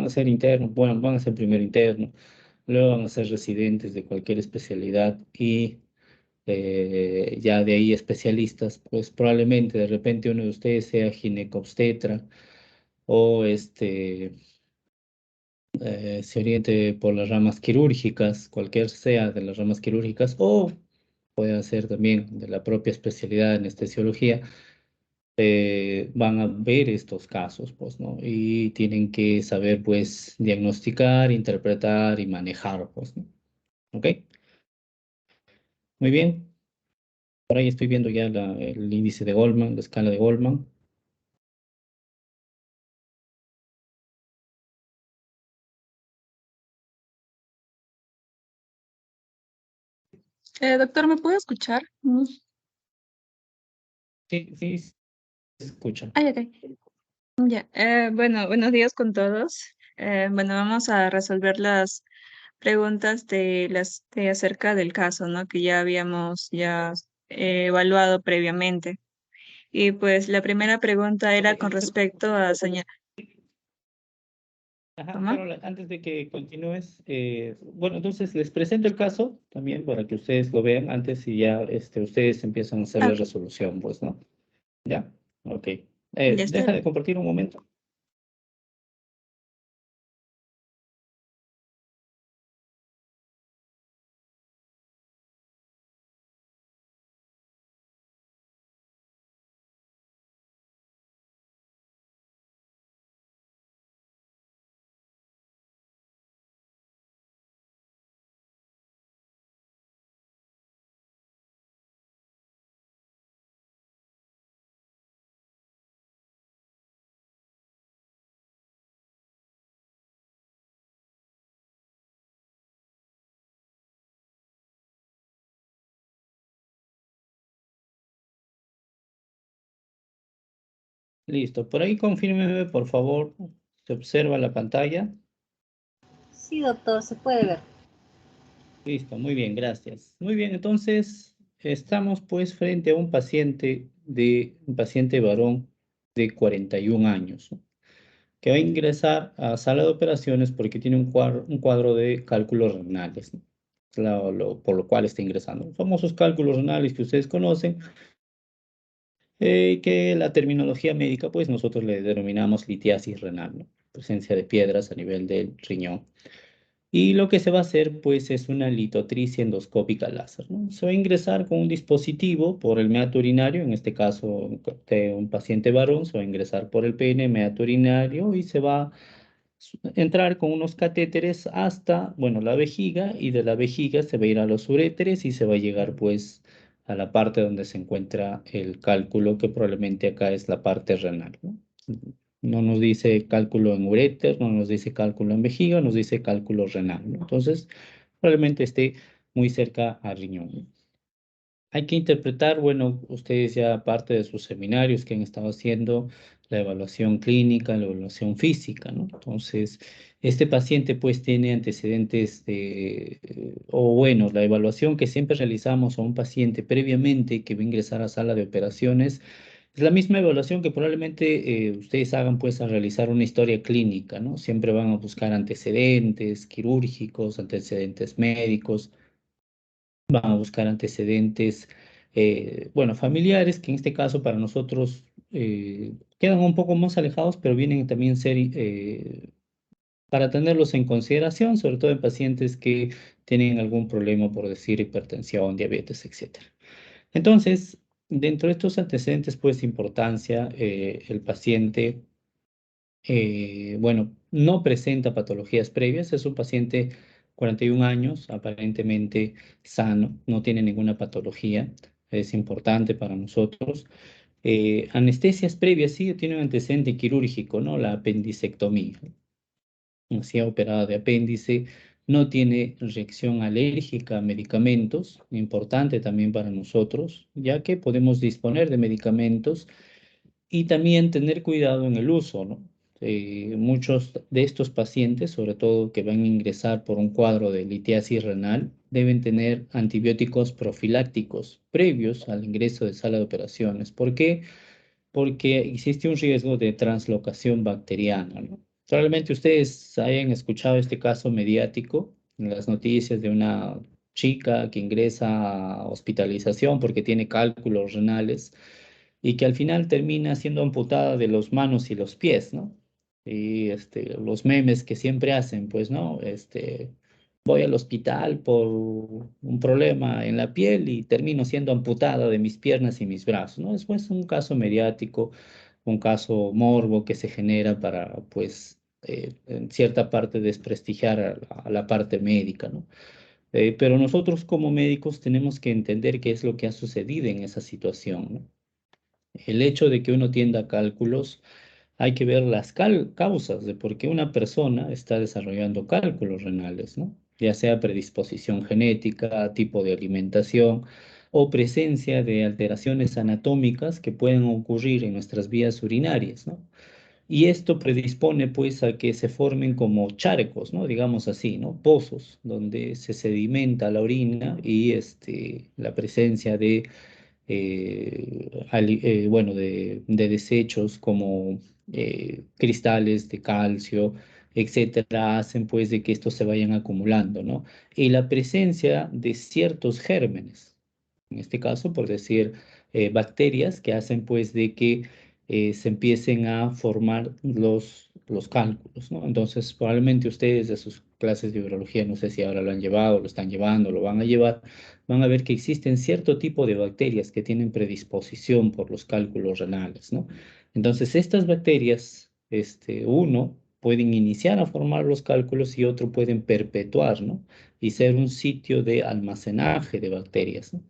a ser internos, bueno, van a ser primero internos, luego van a ser residentes de cualquier especialidad y ya de ahí especialistas, pues probablemente de repente uno de ustedes sea ginecobstetra o se oriente por las ramas quirúrgicas, cualquier sea de las ramas quirúrgicas, o puede ser también de la propia especialidad de anestesiología. Van a ver estos casos, pues, ¿no? Y tienen que saber, pues, diagnosticar, interpretar y manejar, pues, ¿no? ¿Ok? Muy bien. Por ahí estoy viendo ya el índice de Goldman, la escala de Goldman. Doctor, ¿me puede escuchar? Sí, sí, se escucha. Ay, ok. Ya. Bueno, buenos días con todos. Bueno, vamos a resolver las preguntas de acerca del caso, ¿no? Que ya habíamos evaluado previamente. Y pues la primera pregunta era con respecto a señal. Ajá, ¿Cómo? Carola, antes de que continúes, bueno, entonces les presento el caso también para que ustedes lo vean antes y ya ustedes empiezan a hacer Ah, la ok, resolución, pues, ¿no? Ya, ok. ya está. Deja de compartir un momento. Listo, por ahí confírmeme, por favor, se observa la pantalla. Sí, doctor, se puede ver. Listo, muy bien, gracias. Muy bien, entonces estamos pues frente a un paciente varón de 41 años, ¿no? Que va a ingresar a sala de operaciones porque tiene un cuadro de cálculos renales, ¿no? Por lo cual está ingresando. Los famosos cálculos renales que ustedes conocen, que la terminología médica, pues nosotros le denominamos litiasis renal, ¿no? Presencia de piedras a nivel del riñón. Y lo que se va a hacer, pues, es una litotricia endoscópica láser, ¿no? Se va a ingresar con un dispositivo por el meato urinario, en este caso de un paciente varón, se va a ingresar por el pene, meato urinario, y se va a entrar con unos catéteres hasta, bueno, la vejiga, y de la vejiga se va a ir a los uréteres y se va a llegar, pues, a la parte donde se encuentra el cálculo, que probablemente acá es la parte renal, ¿no? No nos dice cálculo en uréter, no nos dice cálculo en vejiga, nos dice cálculo renal, ¿no? Entonces, probablemente esté muy cerca al riñón, ¿no? Hay que interpretar, bueno, ustedes ya aparte de sus seminarios que han estado haciendo, la evaluación clínica, la evaluación física, ¿no? Entonces, este paciente pues tiene antecedentes o bueno, la evaluación que siempre realizamos a un paciente previamente que va a ingresar a sala de operaciones es la misma evaluación que probablemente ustedes hagan pues al realizar una historia clínica, ¿no? Siempre van a buscar antecedentes quirúrgicos, antecedentes médicos, van a buscar antecedentes, bueno, familiares, que en este caso para nosotros quedan un poco más alejados, pero vienen también ser para tenerlos en consideración, sobre todo en pacientes que tienen algún problema, por decir, hipertensión, diabetes, etcétera. Entonces, dentro de estos antecedentes, pues, de importancia, el paciente, bueno, no presenta patologías previas, es un paciente 41 años, aparentemente sano, no tiene ninguna patología, es importante para nosotros. Anestesias previas, sí, tiene un antecedente quirúrgico, ¿no? La apendicectomía, se ha operado de apéndice, no tiene reacción alérgica a medicamentos, importante también para nosotros, ya que podemos disponer de medicamentos y también tener cuidado en el uso, ¿no? Muchos de estos pacientes, sobre todo que van a ingresar por un cuadro de litiasis renal, deben tener antibióticos profilácticos previos al ingreso de sala de operaciones. ¿Por qué? Porque existe un riesgo de translocación bacteriana, ¿no? Probablemente ustedes hayan escuchado este caso mediático en las noticias de una chica que ingresa a hospitalización porque tiene cálculos renales y que al final termina siendo amputada de los manos y los pies, ¿no? Y los memes que siempre hacen, pues, ¿no? Voy al hospital por un problema en la piel y termino siendo amputada de mis piernas y mis brazos, ¿no? Es pues un caso mediático, un caso morbo que se genera para, pues, en cierta parte desprestigiar a la parte médica, ¿no? Pero nosotros como médicos tenemos que entender qué es lo que ha sucedido en esa situación, ¿no? El hecho de que uno tienda cálculos, hay que ver las causas de por qué una persona está desarrollando cálculos renales, ¿no? Ya sea predisposición genética, tipo de alimentación o presencia de alteraciones anatómicas que pueden ocurrir en nuestras vías urinarias, ¿no? Y esto predispone pues a que se formen como charcos, ¿no? Digamos así, ¿no? Pozos donde se sedimenta la orina y la presencia de bueno, de desechos como cristales de calcio, etcétera, hacen pues de que estos se vayan acumulando, ¿no? Y la presencia de ciertos gérmenes, en este caso, por decir, bacterias que hacen pues de que se empiecen a formar los cálculos, ¿no? Entonces, probablemente ustedes de sus clases de biología, no sé si ahora lo han llevado, lo están llevando, lo van a llevar, van a ver que existen cierto tipo de bacterias que tienen predisposición por los cálculos renales, ¿no? Entonces, estas bacterias, uno, pueden iniciar a formar los cálculos y otro pueden perpetuar, ¿no? Y ser un sitio de almacenaje de bacterias, ¿no?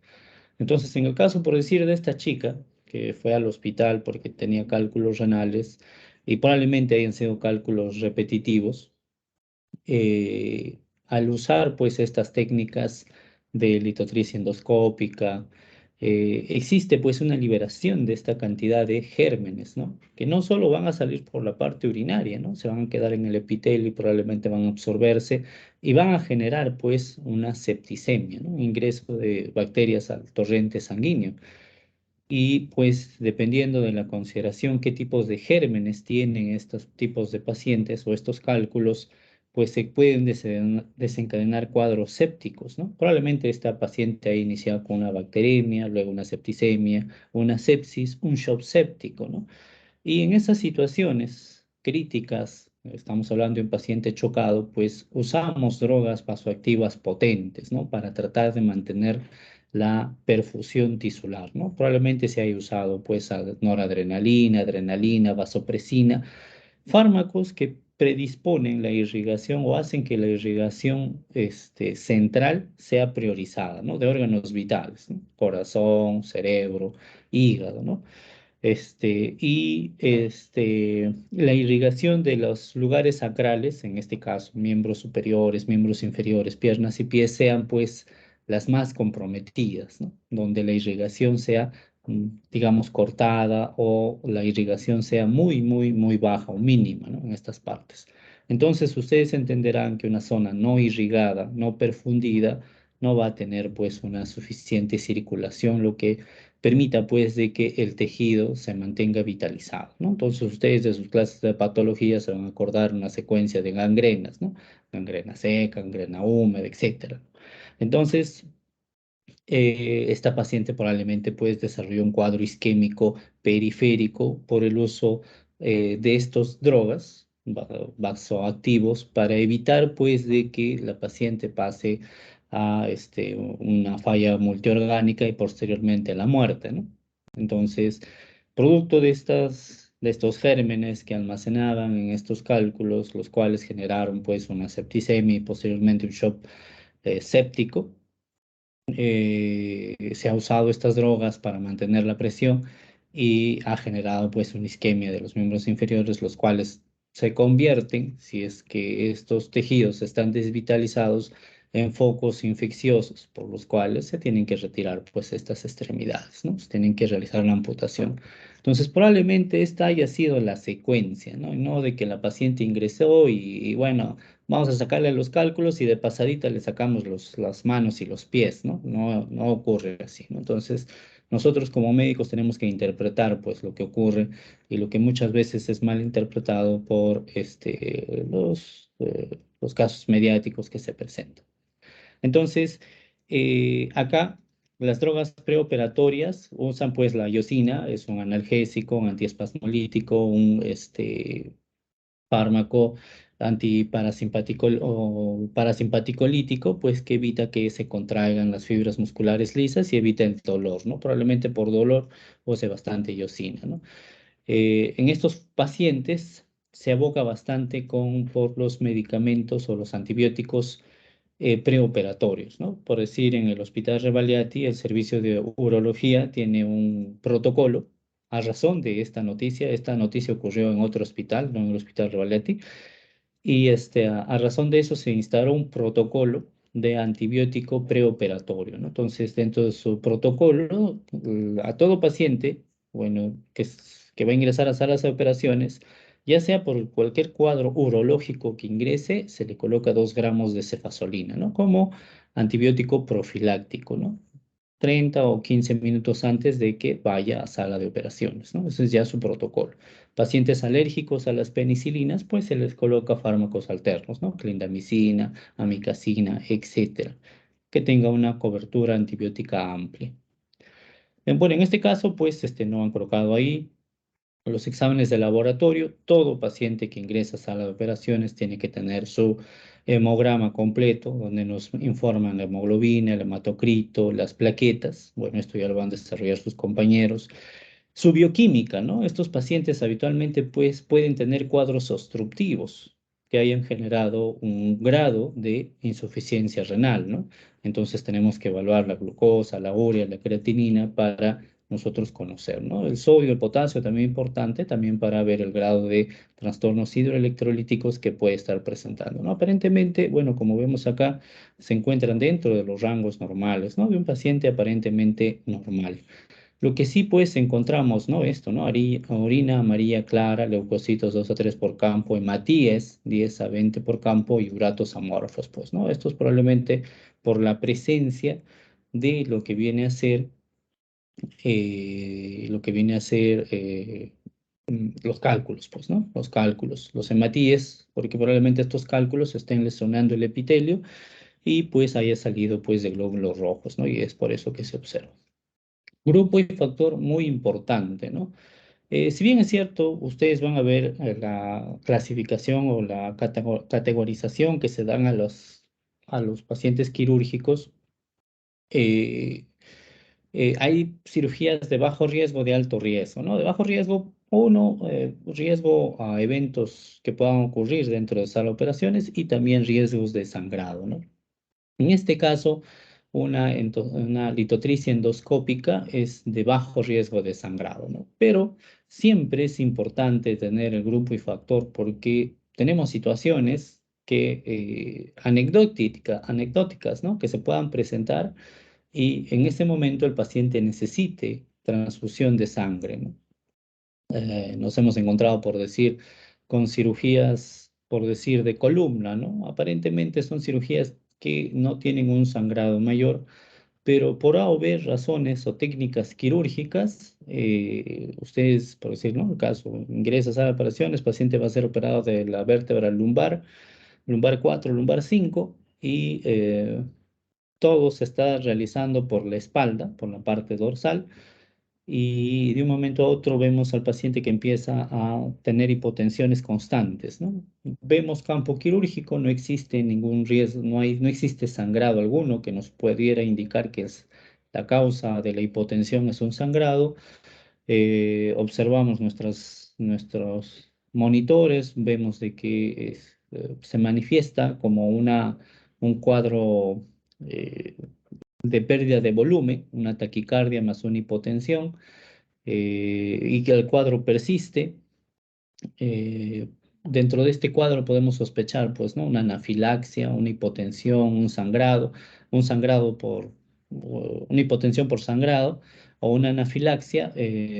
Entonces, en el caso, por decir, de esta chica que fue al hospital porque tenía cálculos renales y probablemente hayan sido cálculos repetitivos, al usar pues estas técnicas de litotripsia endoscópica, existe pues una liberación de esta cantidad de gérmenes, ¿no? Que no solo van a salir por la parte urinaria, ¿no? Se van a quedar en el epitelio y probablemente van a absorberse y van a generar pues una septicemia, ¿no? Un ingreso de bacterias al torrente sanguíneo. Y pues dependiendo de la consideración qué tipos de gérmenes tienen estos tipos de pacientes o estos cálculos, pues se pueden desencadenar cuadros sépticos, ¿no? Probablemente esta paciente ha iniciado con una bacteremia, luego una septicemia, una sepsis, un shock séptico, ¿no? Y en esas situaciones críticas, estamos hablando de un paciente chocado, pues usamos drogas vasoactivas potentes, ¿no? Para tratar de mantener la perfusión tisular, ¿no? Probablemente se haya usado, pues, noradrenalina, adrenalina, vasopresina, fármacos que predisponen la irrigación o hacen que la irrigación central sea priorizada, ¿no? De órganos vitales, ¿no? Corazón, cerebro, hígado, ¿no? La irrigación de los lugares sacrales, en este caso, miembros superiores, miembros inferiores, piernas y pies, sean pues las más comprometidas, ¿no? Donde la irrigación sea, digamos, cortada o la irrigación sea muy, muy, muy baja o mínima, ¿no? En estas partes. Entonces, ustedes entenderán que una zona no irrigada, no perfundida, no va a tener pues una suficiente circulación, lo que permita pues de que el tejido se mantenga vitalizado, ¿no? Entonces ustedes de sus clases de patología se van a acordar una secuencia de gangrenas, ¿no? Gangrena seca, gangrena húmeda, etcétera. Entonces, esta paciente probablemente pues desarrolló un cuadro isquémico periférico por el uso de estas drogas vasoactivos para evitar pues de que la paciente pase a una falla multiorgánica y posteriormente a la muerte, ¿no? Entonces, producto de estos gérmenes que almacenaban en estos cálculos, los cuales generaron pues una septicemia y posteriormente un shock séptico, se ha usado estas drogas para mantener la presión y ha generado pues una isquemia de los miembros inferiores, los cuales se convierten, si es que estos tejidos están desvitalizados, en focos infecciosos, por los cuales se tienen que retirar pues estas extremidades, ¿no? Se tienen que realizar la amputación. Entonces, probablemente esta haya sido la secuencia, ¿no? Y no de que la paciente ingresó y bueno, vamos a sacarle los cálculos y de pasadita le sacamos las manos y los pies, ¿no? No ocurre así, ¿no? Entonces, nosotros como médicos tenemos que interpretar pues lo que ocurre y lo que muchas veces es mal interpretado por los casos mediáticos que se presentan. Entonces, acá las drogas preoperatorias usan pues la iosina, es un analgésico, un antiespasmolítico, un fármaco antiparasimpático o parasimpático lítico, pues que evita que se contraigan las fibras musculares lisas y evita el dolor, ¿no? Probablemente por dolor use bastante iosina, ¿no? En estos pacientes se aboca bastante por los medicamentos o los antibióticos preoperatorios, ¿no? Por decir, en el Hospital Revaliati, el servicio de urología tiene un protocolo a razón de esta noticia ocurrió en otro hospital, no en el Hospital Revaliati, y a razón de eso se instauró un protocolo de antibiótico preoperatorio, ¿no? Entonces, dentro de su protocolo, a todo paciente, bueno, que va a ingresar a salas de operaciones, ya sea por cualquier cuadro urológico que ingrese, se le coloca 2 gramos de cefazolina, ¿no? Como antibiótico profiláctico, ¿no? 30 o 15 minutos antes de que vaya a sala de operaciones, ¿no? Ese es ya su protocolo. Pacientes alérgicos a las penicilinas, pues se les coloca fármacos alternos, ¿no? Clindamicina, amicacina, etcétera, que tenga una cobertura antibiótica amplia. Bueno, en este caso, pues no han colocado ahí los exámenes de laboratorio. Todo paciente que ingresa a sala de operaciones tiene que tener su hemograma completo, donde nos informan la hemoglobina, el hematocrito, las plaquetas. Bueno, esto ya lo van a desarrollar sus compañeros. Su bioquímica, ¿no? Estos pacientes habitualmente pues, pueden tener cuadros obstructivos que hayan generado un grado de insuficiencia renal, ¿no? Entonces tenemos que evaluar la glucosa, la urea, la creatinina para nosotros conocer, ¿no? El sodio, el potasio también importante, también para ver el grado de trastornos hidroelectrolíticos que puede estar presentando, ¿no? Aparentemente, bueno, como vemos acá, se encuentran dentro de los rangos normales, ¿no? De un paciente aparentemente normal. Lo que sí pues encontramos, ¿no? Esto, ¿no? Orina amarilla clara, leucocitos 2 a 3 por campo, hematíes 10 a 20 por campo y uratos amorfos, pues, ¿no? Esto es probablemente por la presencia de lo que viene a ser los cálculos, pues, ¿no? Los cálculos, los hematíes, porque probablemente estos cálculos estén lesionando el epitelio y pues haya salido pues de glóbulos rojos, ¿no? Y es por eso que se observa. Grupo y factor muy importante, ¿no? Si bien es cierto, ustedes van a ver la clasificación o la categorización que se dan a los pacientes quirúrgicos. eh, Hay cirugías de bajo riesgo, de alto riesgo, ¿no? De bajo riesgo, uno, riesgo a eventos que puedan ocurrir dentro de sala de operaciones y también riesgos de sangrado, ¿no? En este caso, una litotricia endoscópica es de bajo riesgo de sangrado, ¿no? Pero siempre es importante tener el grupo y factor porque tenemos situaciones anecdóticas, ¿no? Que se puedan presentar y en ese momento el paciente necesite transfusión de sangre, ¿no? Nos hemos encontrado, por decir, con cirugías, por decir, de columna, ¿no? Aparentemente son cirugías que no tienen un sangrado mayor, pero por A o B razones o técnicas quirúrgicas, ustedes, por decir, ¿no? El caso, ingresa a sala de operaciones, paciente va a ser operado de la vértebra lumbar, lumbar 4, lumbar 5, y todo se está realizando por la espalda, por la parte dorsal y de un momento a otro vemos al paciente que empieza a tener hipotensiones constantes, ¿no? Vemos campo quirúrgico, no existe ningún riesgo, no existe sangrado alguno que nos pudiera indicar que la causa de la hipotensión es un sangrado. Observamos nuestros monitores, vemos de que se manifiesta como un cuadro de pérdida de volumen, una taquicardia más una hipotensión, y que el cuadro persiste. eh, Dentro de este cuadro podemos sospechar, pues, ¿no? Una anafilaxia, una hipotensión, un sangrado una hipotensión por sangrado o una anafilaxia.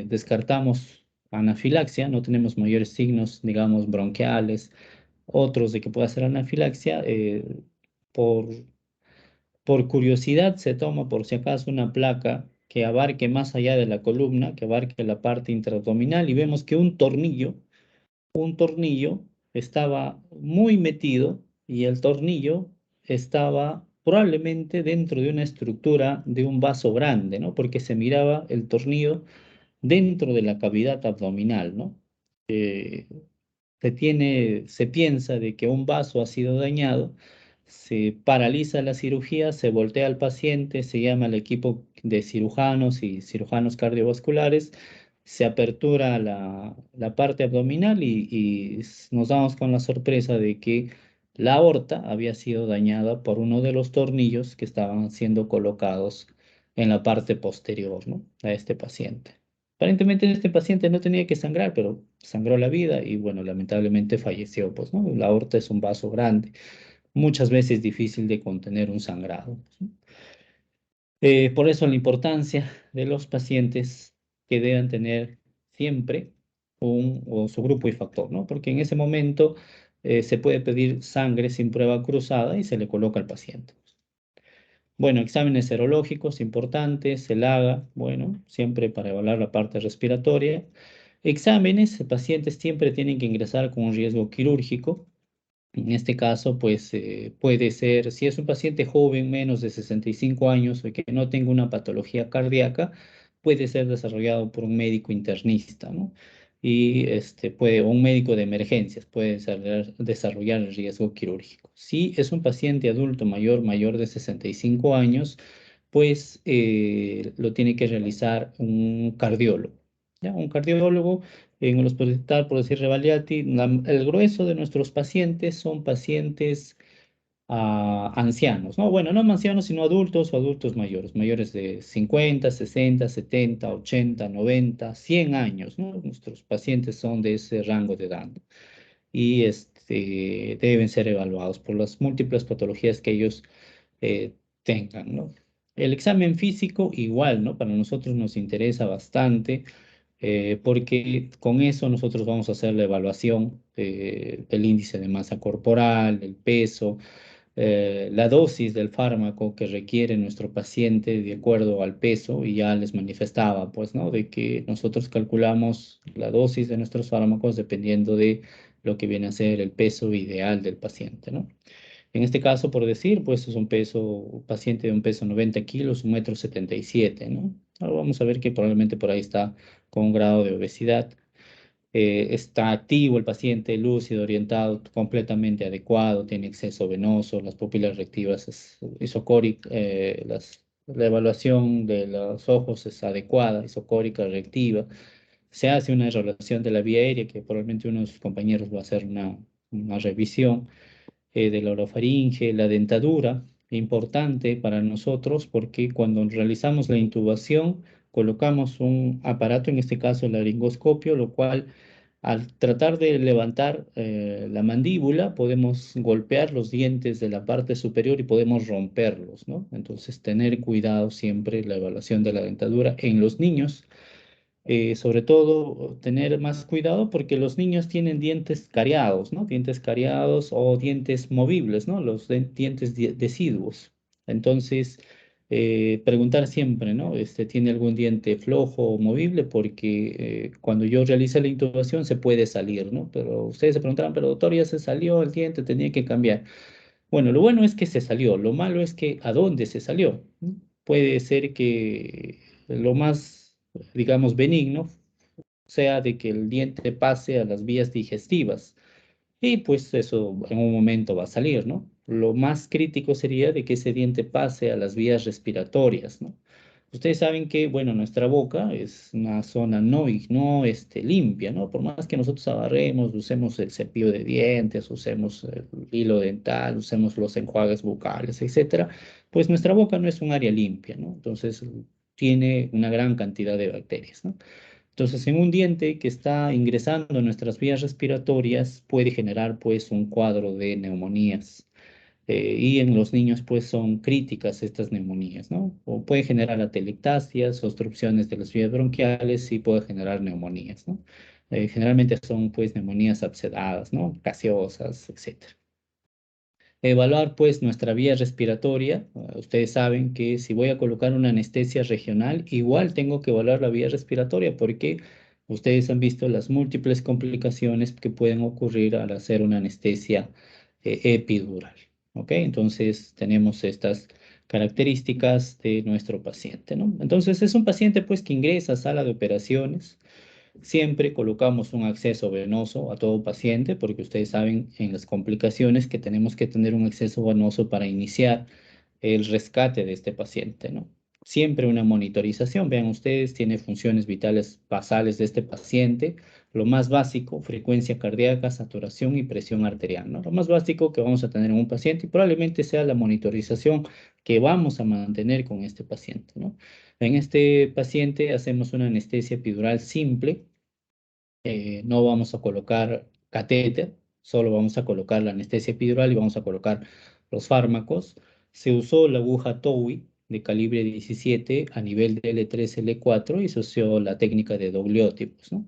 Descartamos anafilaxia, no tenemos mayores signos, digamos, bronquiales, otros de que pueda ser anafilaxia. Por, por curiosidad se toma por si acaso una placa que abarque más allá de la columna, que abarque la parte intraabdominal, y vemos que un tornillo estaba muy metido y el tornillo estaba probablemente dentro de una estructura de un vaso grande, ¿no? Porque se miraba el tornillo dentro de la cavidad abdominal, ¿no? Eh, se piensa de que un vaso ha sido dañado, se paraliza la cirugía, se voltea al paciente, se llama al equipo de cirujanos y cirujanos cardiovasculares, se apertura la parte abdominal y nos damos con la sorpresa de que la aorta había sido dañada por uno de los tornillos que estaban siendo colocados en la parte posterior, ¿no? A este paciente. Aparentemente este paciente no tenía que sangrar, pero sangró la vida y bueno, lamentablemente falleció, pues, ¿no? La aorta es un vaso grande, muchas veces difícil de contener un sangrado, pues, ¿no? Por eso la importancia de los pacientes que deben tener siempre o su grupo y factor, ¿no? Porque en ese momento se puede pedir sangre sin prueba cruzada y se le coloca al paciente. Bueno, exámenes serológicos importantes, el haga, bueno, siempre para evaluar la parte respiratoria. Exámenes, pacientes siempre tienen que ingresar con un riesgo quirúrgico. En este caso, pues puede ser, si es un paciente joven, menos de 65 años o que no tenga una patología cardíaca, puede ser desarrollado por un médico internista, ¿no? Y un médico de emergencias puede desarrollar el riesgo quirúrgico. Si es un paciente adulto mayor de 65 años, pues lo tiene que realizar un cardiólogo, ¿ya? Un cardiólogo en el hospital, por decir Revaliati, el grueso de nuestros pacientes son pacientes ancianos, ¿no? Bueno, no ancianos, sino adultos o adultos mayores, mayores de 50, 60, 70, 80, 90, 100 años, ¿no? Nuestros pacientes son de ese rango de edad, ¿no? Y deben ser evaluados por las múltiples patologías que ellos tengan, ¿no? El examen físico igual, ¿no? Para nosotros nos interesa bastante porque con eso nosotros vamos a hacer la evaluación del índice de masa corporal, el peso, la dosis del fármaco que requiere nuestro paciente de acuerdo al peso, y ya les manifestaba, pues, ¿no? De que nosotros calculamos la dosis de nuestros fármacos dependiendo de lo que viene a ser el peso ideal del paciente, ¿no? En este caso, por decir, pues es un paciente de un peso 90 kilos, 1,77 m, ¿no? Ahora vamos a ver que probablemente por ahí está con un grado de obesidad. Está activo el paciente, lúcido, orientado, completamente adecuado, tiene exceso venoso, las pupilas reactivas es isocórica, la evaluación de los ojos es adecuada, isocórica, reactiva. Se hace una evaluación de la vía aérea, que probablemente uno de sus compañeros va a hacer una revisión de la orofaringe, la dentadura, importante para nosotros porque cuando realizamos la intubación colocamos un aparato, en este caso el laringoscopio, lo cual al tratar de levantar la mandíbula podemos golpear los dientes de la parte superior y podemos romperlos, ¿no? Entonces tener cuidado siempre en la evaluación de la dentadura en los niños, sobre todo tener más cuidado porque los niños tienen dientes cariados, ¿no? Dientes cariados o dientes movibles, ¿no? Los dientes deciduos. Entonces, preguntar siempre, ¿no? ¿Tiene algún diente flojo o movible? Porque cuando yo realice la intubación se puede salir, ¿no? Pero ustedes se preguntarán, pero doctor, ya se salió el diente, tenía que cambiar. Bueno, lo bueno es que se salió, lo malo es que ¿a dónde se salió? ¿No? Puede ser que lo más, digamos, benigno sea de que el diente pase a las vías digestivas y pues eso en un momento va a salir, ¿no? Lo más crítico sería de que ese diente pase a las vías respiratorias, ¿no? Ustedes saben que, bueno, nuestra boca es una zona no limpia, ¿no? Por más que nosotros agarremos, usemos el cepillo de dientes, usemos el hilo dental, usemos los enjuagues bucales, etcétera, pues nuestra boca no es un área limpia, ¿no? Entonces tiene una gran cantidad de bacterias, ¿no? Entonces, en un diente que está ingresando a nuestras vías respiratorias puede generar pues un cuadro de neumonías. Y en los niños pues son críticas estas neumonías, ¿no? O puede generar atelectasias, obstrucciones de las vías bronquiales y puede generar neumonías, ¿no? Generalmente son pues neumonías abscedadas, ¿no? Gaseosas, etcétera. Evaluar pues nuestra vía respiratoria. Ustedes saben que si voy a colocar una anestesia regional, igual tengo que evaluar la vía respiratoria porque ustedes han visto las múltiples complicaciones que pueden ocurrir al hacer una anestesia epidural. ¿Ok? Entonces tenemos estas características de nuestro paciente, ¿no? Entonces es un paciente pues que ingresa a sala de operaciones. Siempre colocamos un acceso venoso a todo paciente porque ustedes saben en las complicaciones que tenemos que tener un acceso venoso para iniciar el rescate de este paciente, ¿no? Siempre una monitorización, vean ustedes, tiene funciones vitales basales de este paciente, lo más básico, frecuencia cardíaca, saturación y presión arterial, ¿no? Lo más básico que vamos a tener en un paciente y probablemente sea la monitorización que vamos a mantener con este paciente, ¿no? En este paciente hacemos una anestesia epidural simple, no vamos a colocar catéter, solo vamos a colocar la anestesia epidural y vamos a colocar los fármacos. Se usó la aguja TOWI de calibre 17 a nivel de L3, L4 y se usó la técnica de dobliótipos, ¿no?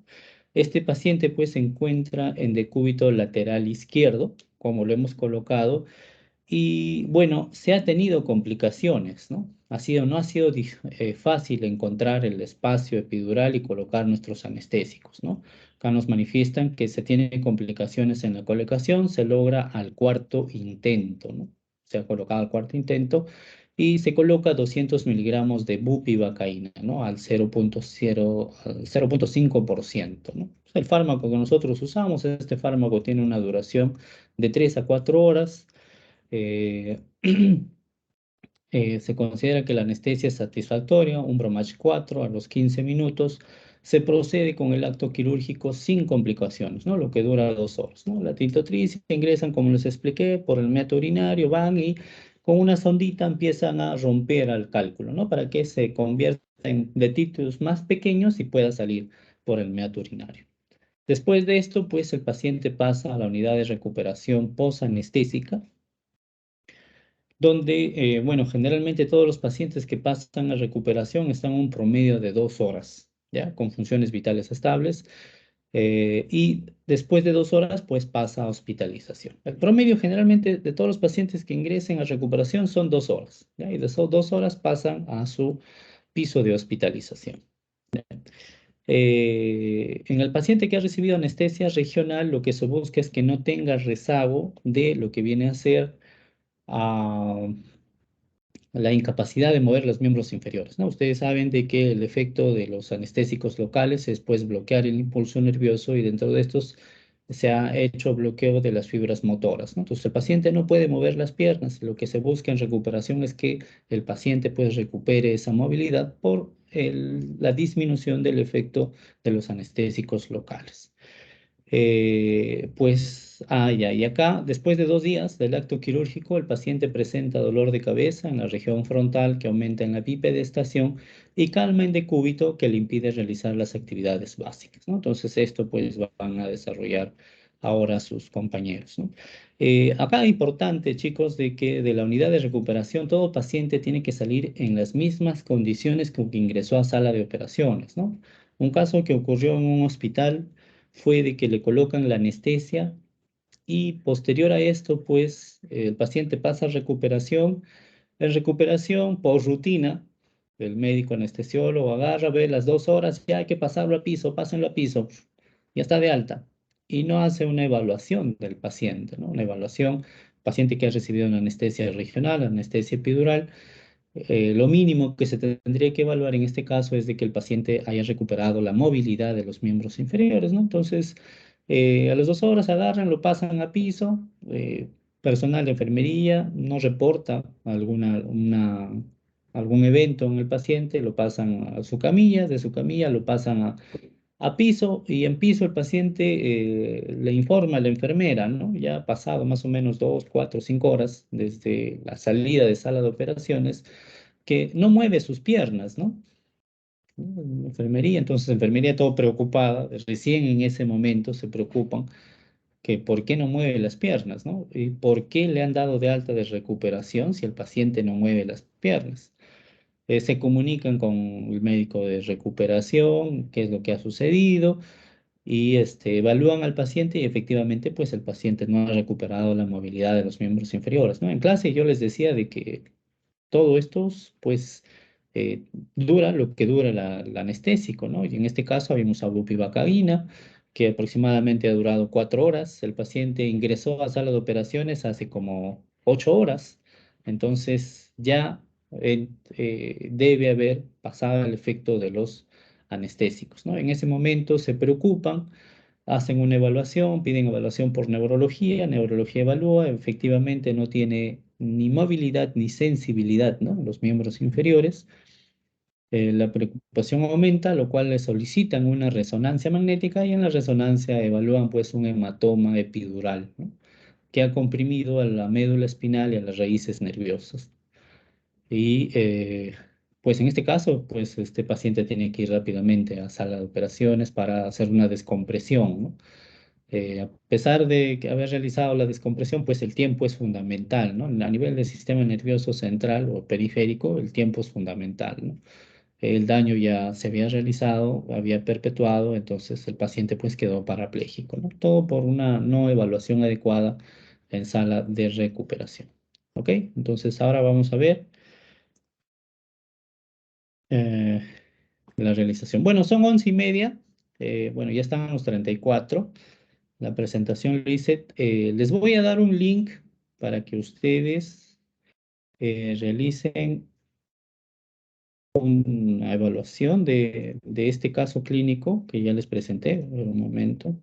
Este paciente pues se encuentra en decúbito lateral izquierdo, como lo hemos colocado, y bueno, se ha tenido complicaciones, ¿no? No ha sido fácil encontrar el espacio epidural y colocar nuestros anestésicos, ¿no? Acá nos manifiestan que se tienen complicaciones en la colocación, se logra al cuarto intento, ¿no? Se ha colocado al cuarto intento y se coloca 200 miligramos de bupivacaína, ¿no? Al 0,5%, ¿no? El fármaco que nosotros usamos, este fármaco tiene una duración de 3 a 4 horas. eh, Se considera que la anestesia es satisfactoria, un Bromage 4 a los 15 minutos. Se procede con el acto quirúrgico sin complicaciones, ¿no? Lo que dura 2 horas, ¿no? La tintotricia ingresan, como les expliqué, por el meato urinario, van y con una sondita empiezan a romper al cálculo, ¿no? Para que se convierta en detritus más pequeños y pueda salir por el meato urinario. Después de esto, pues el paciente pasa a la unidad de recuperación posanestésica, donde, bueno, generalmente todos los pacientes que pasan a recuperación están un promedio de 2 horas, ¿ya? Con funciones vitales estables. Y después de 2 horas, pues pasa a hospitalización. El promedio generalmente de todos los pacientes que ingresen a recuperación son 2 horas, ¿ya? Y de esas 2 horas pasan a su piso de hospitalización. En el paciente que ha recibido anestesia regional, lo que se busca es que no tenga rezago de lo que viene a ser ah, la incapacidad de mover los miembros inferiores, ¿no? Ustedes saben de que el efecto de los anestésicos locales es pues bloquear el impulso nervioso y dentro de estos se ha hecho bloqueo de las fibras motoras, ¿no? Entonces el paciente no puede mover las piernas. Lo que se busca en recuperación es que el paciente pues recupere esa movilidad por la disminución del efecto de los anestésicos locales. Ya, y acá, después de 2 días del acto quirúrgico, el paciente presenta dolor de cabeza en la región frontal que aumenta en la bipedestación y calma en decúbito que le impide realizar las actividades básicas, ¿no? Entonces, esto pues van a desarrollar ahora sus compañeros, ¿no? Acá importante, chicos, de que de la unidad de recuperación todo paciente tiene que salir en las mismas condiciones con que ingresó a sala de operaciones, ¿no? Un caso que ocurrió en un hospital fue de que le colocan la anestesia y posterior a esto, pues el paciente pasa a recuperación. En recuperación, por rutina, el médico anestesiólogo agarra, ve las 2 horas, ya hay que pasarlo a piso, pásenlo a piso, ya está de alta. Y no hace una evaluación del paciente, ¿no? Una evaluación, paciente que ha recibido una anestesia regional, anestesia epidural, lo mínimo que se tendría que evaluar en este caso es de que el paciente haya recuperado la movilidad de los miembros inferiores, ¿no? Entonces, a las 2 horas agarran, lo pasan a piso, personal de enfermería no reporta algún evento en el paciente, lo pasan a su camilla, de su camilla lo pasan a piso y en piso el paciente le informa a la enfermera, ¿no? Ya ha pasado más o menos 2, 4, 5 horas desde la salida de sala de operaciones, que no mueve sus piernas, ¿no? Enfermería, entonces enfermería todo preocupada, recién en ese momento se preocupan que por qué no mueve las piernas, ¿no? ¿Y por qué le han dado de alta de recuperación si el paciente no mueve las piernas? Se comunican con el médico de recuperación, qué es lo que ha sucedido, y evalúan al paciente y efectivamente pues el paciente no ha recuperado la movilidad de los miembros inferiores, ¿no? En clase yo les decía de que todo esto pues eh, dura lo que dura el anestésico, ¿no? Y en este caso habíamos bupivacaína, que aproximadamente ha durado 4 horas. El paciente ingresó a sala de operaciones hace como 8 horas, entonces ya debe haber pasado el efecto de los anestésicos, ¿no? En ese momento se preocupan, hacen una evaluación, piden evaluación por neurología evalúa, efectivamente no tiene ni movilidad ni sensibilidad, ¿no? Los miembros inferiores. La preocupación aumenta, lo cual le solicitan una resonancia magnética y en la resonancia evalúan pues un hematoma epidural, ¿no? Que ha comprimido a la médula espinal y a las raíces nerviosas. Y pues en este caso, pues este paciente tiene que ir rápidamente a sala de operaciones para hacer una descompresión, ¿no? A pesar de que haber realizado la descompresión, pues el tiempo es fundamental, ¿no? A nivel del sistema nervioso central o periférico, el tiempo es fundamental, ¿no? El daño ya se había realizado, había perpetuado, entonces el paciente pues quedó parapléjico, ¿no? Todo por una no evaluación adecuada en sala de recuperación. ¿Ok? Entonces ahora vamos a ver eh, la realización. Bueno, son 11:30. Bueno, ya están los 34. La presentación lo hice. Les voy a dar un link para que ustedes realicen una evaluación de este caso clínico que ya les presenté. Un momento.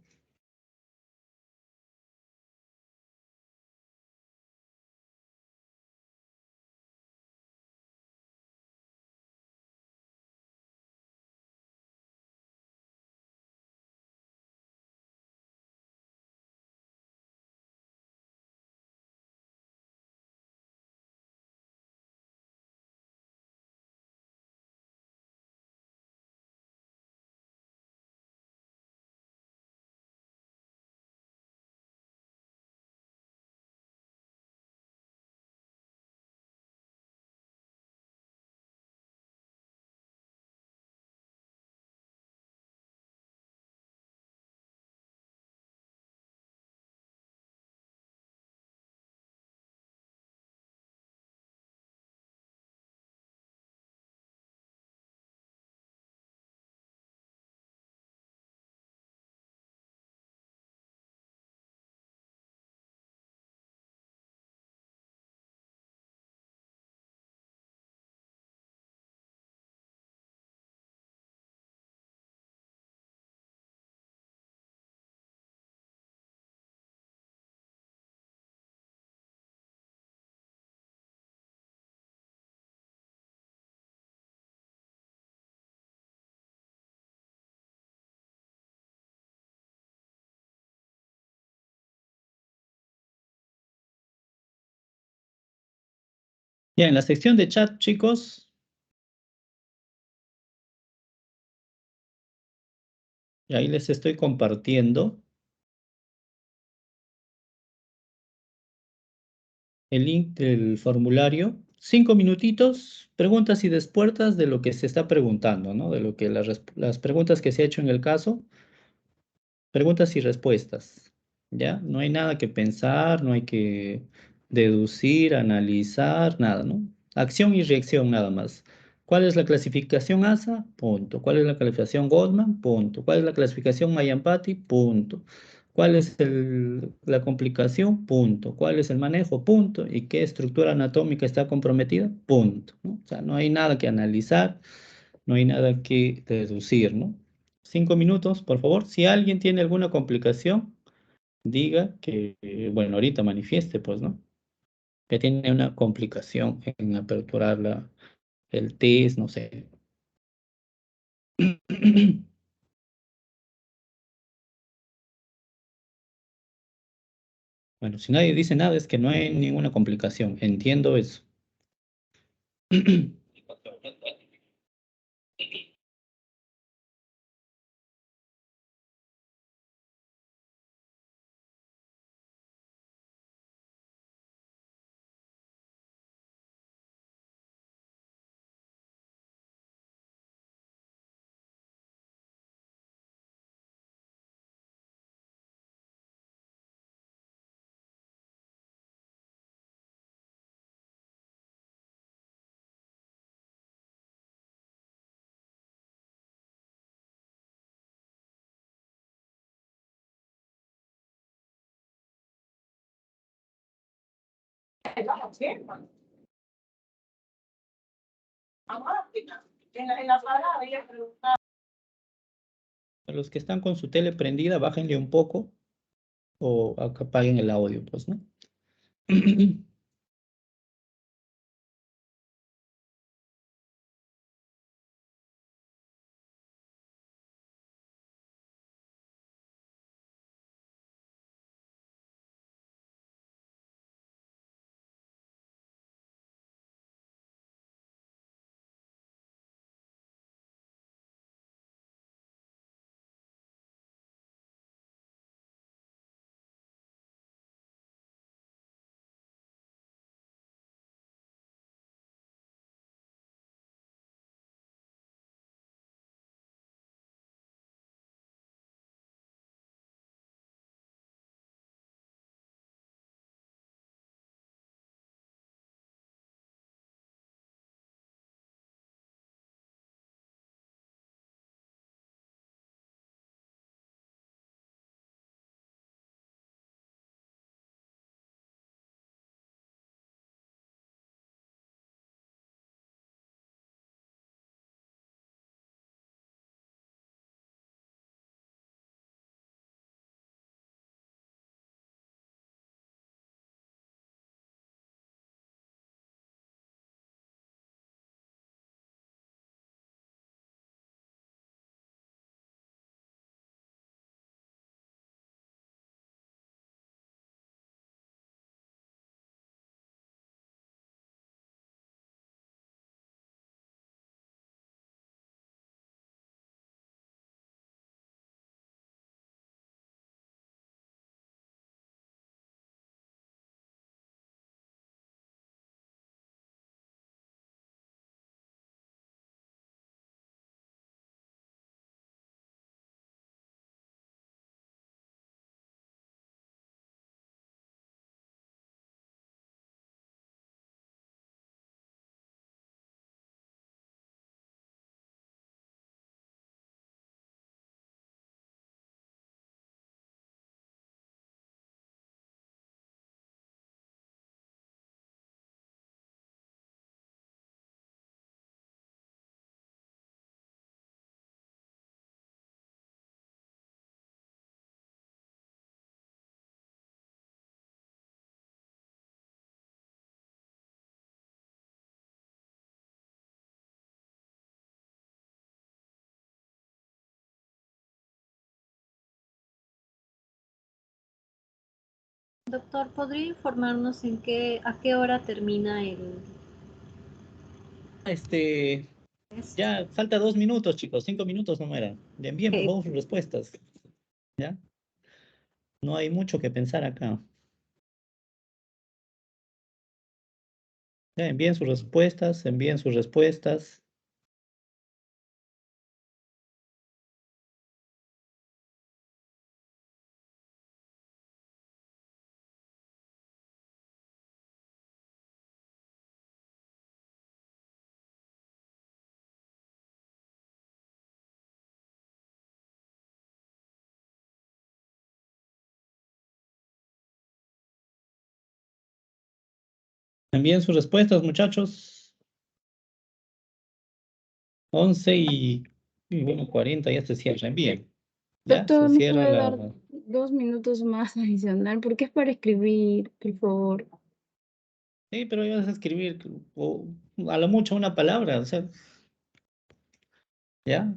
Ya, en la sección de chat, chicos, y ahí les estoy compartiendo el link del formulario. 5 minutitos, preguntas y respuestas de lo que se está preguntando, ¿no? De lo que las preguntas que se ha hecho en el caso. Preguntas y respuestas, ¿ya? No hay nada que pensar, no hay que deducir, analizar, nada, ¿no? Acción y reacción nada más. ¿Cuál es la clasificación ASA? Punto. ¿Cuál es la clasificación Goldman? Punto. ¿Cuál es la clasificación Mayampati? Punto. ¿Cuál es la complicación? Punto. ¿Cuál es el manejo? Punto. ¿Y qué estructura anatómica está comprometida? Punto, ¿no? O sea, no hay nada que analizar, no hay nada que deducir, ¿no? 5 minutos, por favor. Si alguien tiene alguna complicación, diga que, bueno, ahorita manifieste, pues, ¿no? Que tiene una complicación en aperturar el test, no sé. Bueno, si nadie dice nada, es que no hay ninguna complicación. Entiendo eso. Los que están con su tele prendida, bájenle un poco o apaguen el audio, pues, ¿no? Doctor, ¿podría informarnos a qué hora termina el Este, test? ya falta 2 minutos, chicos, 5 minutos no eran. Ya envíen, por Ok. favor, sus respuestas, ¿ya? No hay mucho que pensar acá. Ya, envíen sus respuestas, envíen sus respuestas. Envíen sus respuestas, muchachos. 11 y bueno, 40 ya se cierra. Envíen. Ya se Doctor, ¿me cierra puede la... dar 2 minutos más adicional? Porque es para escribir, por favor. Sí, pero ibas a escribir a lo mucho una palabra, o sea, ya.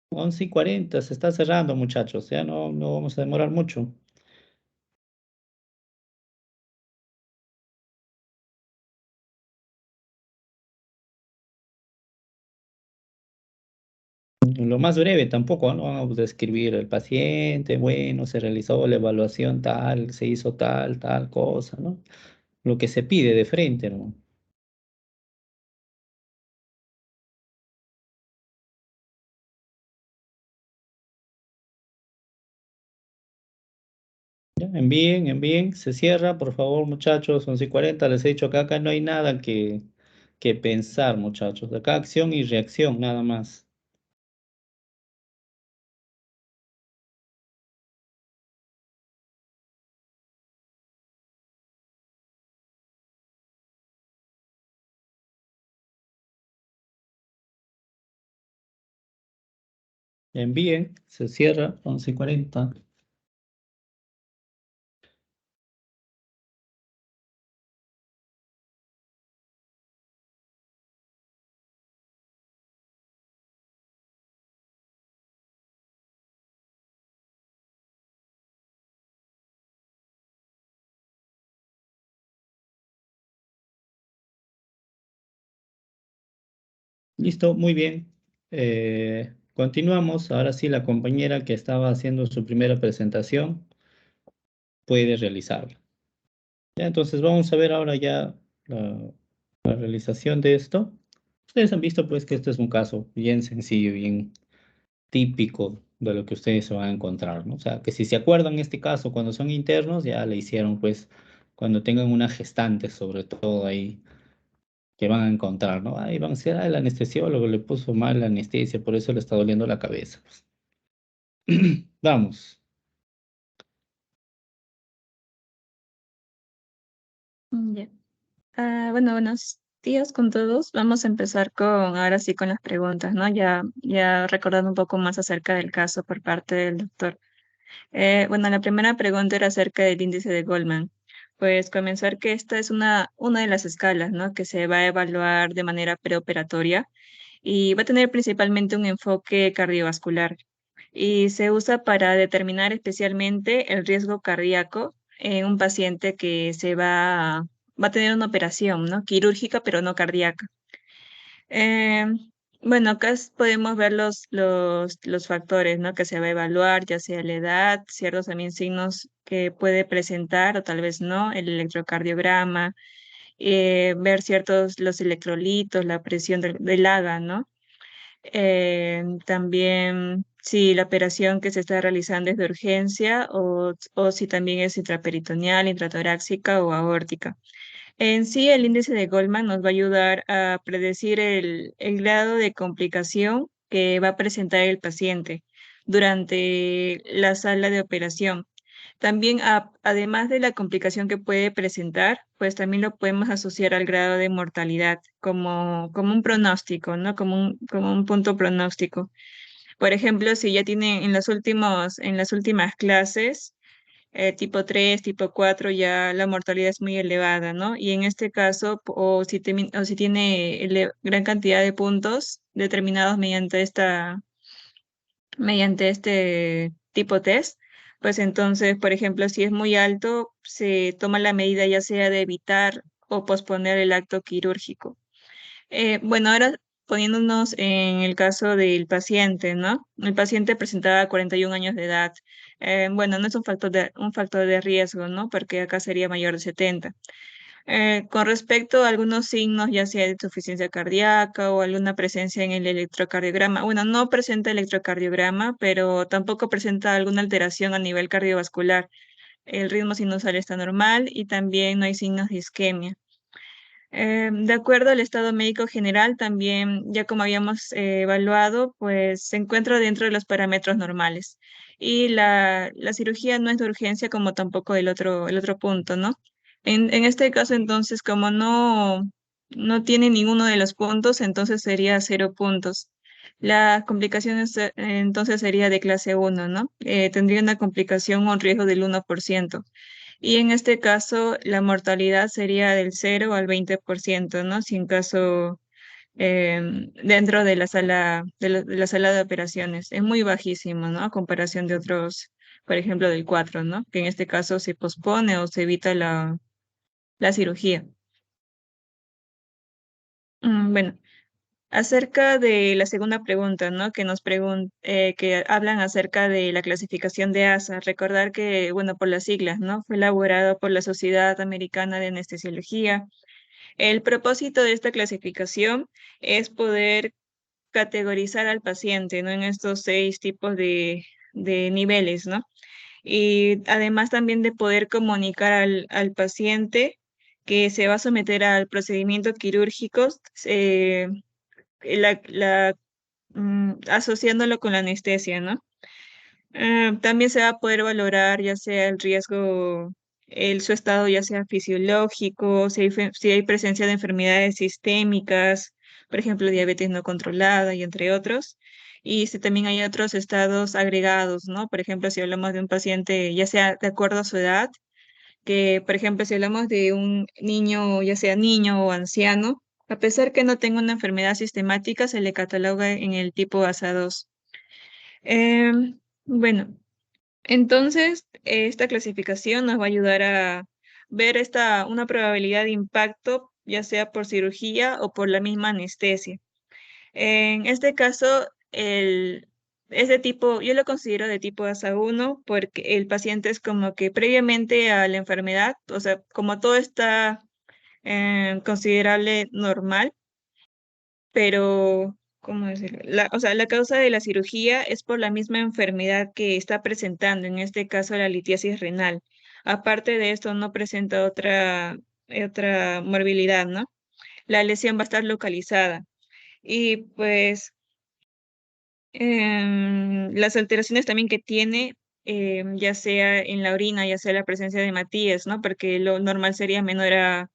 11:40 se está cerrando, muchachos. Ya no vamos a demorar mucho. Lo más breve tampoco, ¿no? Vamos a describir el paciente, bueno, se realizó la evaluación tal, se hizo tal cosa, ¿no? Lo que se pide de frente, ¿no? Ya, envíen, se cierra, por favor, muchachos, 11:40, les he dicho que acá no hay nada que pensar, muchachos. Acá acción y reacción, nada más. Envíen, se cierra 11:40. Listo, muy bien. Continuamos. Ahora sí, la compañera que estaba haciendo su primera presentación puede realizarla. Ya, entonces vamos a ver ahora ya la realización de esto. Ustedes han visto pues que este es un caso bien sencillo, bien típico de lo que ustedes se van a encontrar, ¿no? O sea, que si se acuerdan este caso cuando son internos, ya le hicieron pues cuando tengan una gestante sobre todo ahí que van a encontrar, ¿no? Ahí van a decir, ah, el anestesiólogo le puso mal la anestesia, por eso le está doliendo la cabeza. Pues. Vamos. Ya. Bueno, buenos días con todos. Vamos a empezar ahora sí con las preguntas, ¿no? Ya recordando un poco más acerca del caso por parte del doctor. Bueno, la primera pregunta era acerca del índice de Goldman. Pues comenzar que esta es una de las escalas, ¿no? Que se va a evaluar de manera preoperatoria y va a tener principalmente un enfoque cardiovascular y se usa para determinar especialmente el riesgo cardíaco en un paciente que va a tener una operación, ¿no? Quirúrgica, pero no cardíaca. Eh, bueno, podemos ver los factores, ¿no? Que se va a evaluar, ya sea la edad, ciertos también signos que puede presentar o tal vez no, el electrocardiograma, ver ciertos los electrolitos, la presión del AGA, ¿no? También si la operación que se está realizando es de urgencia o si también es intraperitoneal, intratorácica o aórtica. En sí, el índice de Goldman nos va a ayudar a predecir el grado de complicación que va a presentar el paciente durante la sala de operación. También, además de la complicación que puede presentar, pues también lo podemos asociar al grado de mortalidad como un pronóstico, ¿no? Como un punto pronóstico. Por ejemplo, si ya tienen en las últimas clases, tipo 3 tipo 4 ya la mortalidad es muy elevada, ¿no? Y en este caso, o si tiene gran cantidad de puntos determinados mediante este tipo test, pues entonces, por ejemplo, si es muy alto, se toma la medida ya sea de evitar o posponer el acto quirúrgico. Bueno, ahora poniéndonos en el caso del paciente, ¿no? El paciente presentaba 41 años de edad. Bueno, no es un factor de riesgo, ¿no? Porque acá sería mayor de 70. Con respecto a algunos signos, ya sea de insuficiencia cardíaca o alguna presencia en el electrocardiograma, bueno, no presenta electrocardiograma, pero tampoco presenta alguna alteración a nivel cardiovascular. El ritmo sinusal está normal y también no hay signos de isquemia. De acuerdo al estado médico general, también, ya como habíamos evaluado, pues se encuentra dentro de los parámetros normales. Y la cirugía no es de urgencia como tampoco el otro punto, ¿no? En este caso, entonces, como no tiene ninguno de los puntos, entonces sería 0 puntos. Las complicaciones entonces sería de clase 1, ¿no? Tendría una complicación o un riesgo del 1%. Y en este caso, la mortalidad sería del 0 al 20%, ¿no? Si en caso dentro de la de la sala de operaciones. Es muy bajísimo, ¿no? A comparación de otros, por ejemplo, del 4, ¿no? Que en este caso se pospone o se evita la cirugía. Bueno, acerca de la segunda pregunta, ¿no? Que hablan acerca de la clasificación de ASA. Recordar que, bueno, por las siglas, ¿no? Fue elaborado por la Sociedad Americana de Anestesiología. El propósito de esta clasificación es poder categorizar al paciente, ¿no? En estos 6 tipos de niveles, ¿no? Y además también de poder comunicar al paciente que se va a someter al procedimiento quirúrgico, asociándolo con la anestesia, ¿no? También se va a poder valorar ya sea el riesgo, su estado ya sea fisiológico, si hay presencia de enfermedades sistémicas, por ejemplo, diabetes no controlada y entre otros. y si también hay otros estados agregados, ¿no? Por ejemplo, si hablamos de un paciente, ya sea de acuerdo a su edad, que por ejemplo, si hablamos de un niño, ya sea niño o anciano, a pesar que no tenga una enfermedad sistemática, se le cataloga en el tipo ASA2. Bueno, entonces esta clasificación nos va a ayudar a ver una probabilidad de impacto, ya sea por cirugía o por la misma anestesia. En este caso, ese tipo, yo lo considero de tipo ASA1 porque el paciente es como que previamente a la enfermedad, o sea, como todo está considerable normal, pero, ¿cómo decirlo? O sea, la causa de la cirugía es por la misma enfermedad que está presentando, en este caso la litiasis renal. Aparte de esto, no presenta otra morbilidad, ¿no? La lesión va a estar localizada. Y pues las alteraciones también que tiene, ya sea en la orina, ya sea la presencia de hematías, ¿no? Porque lo normal sería menor a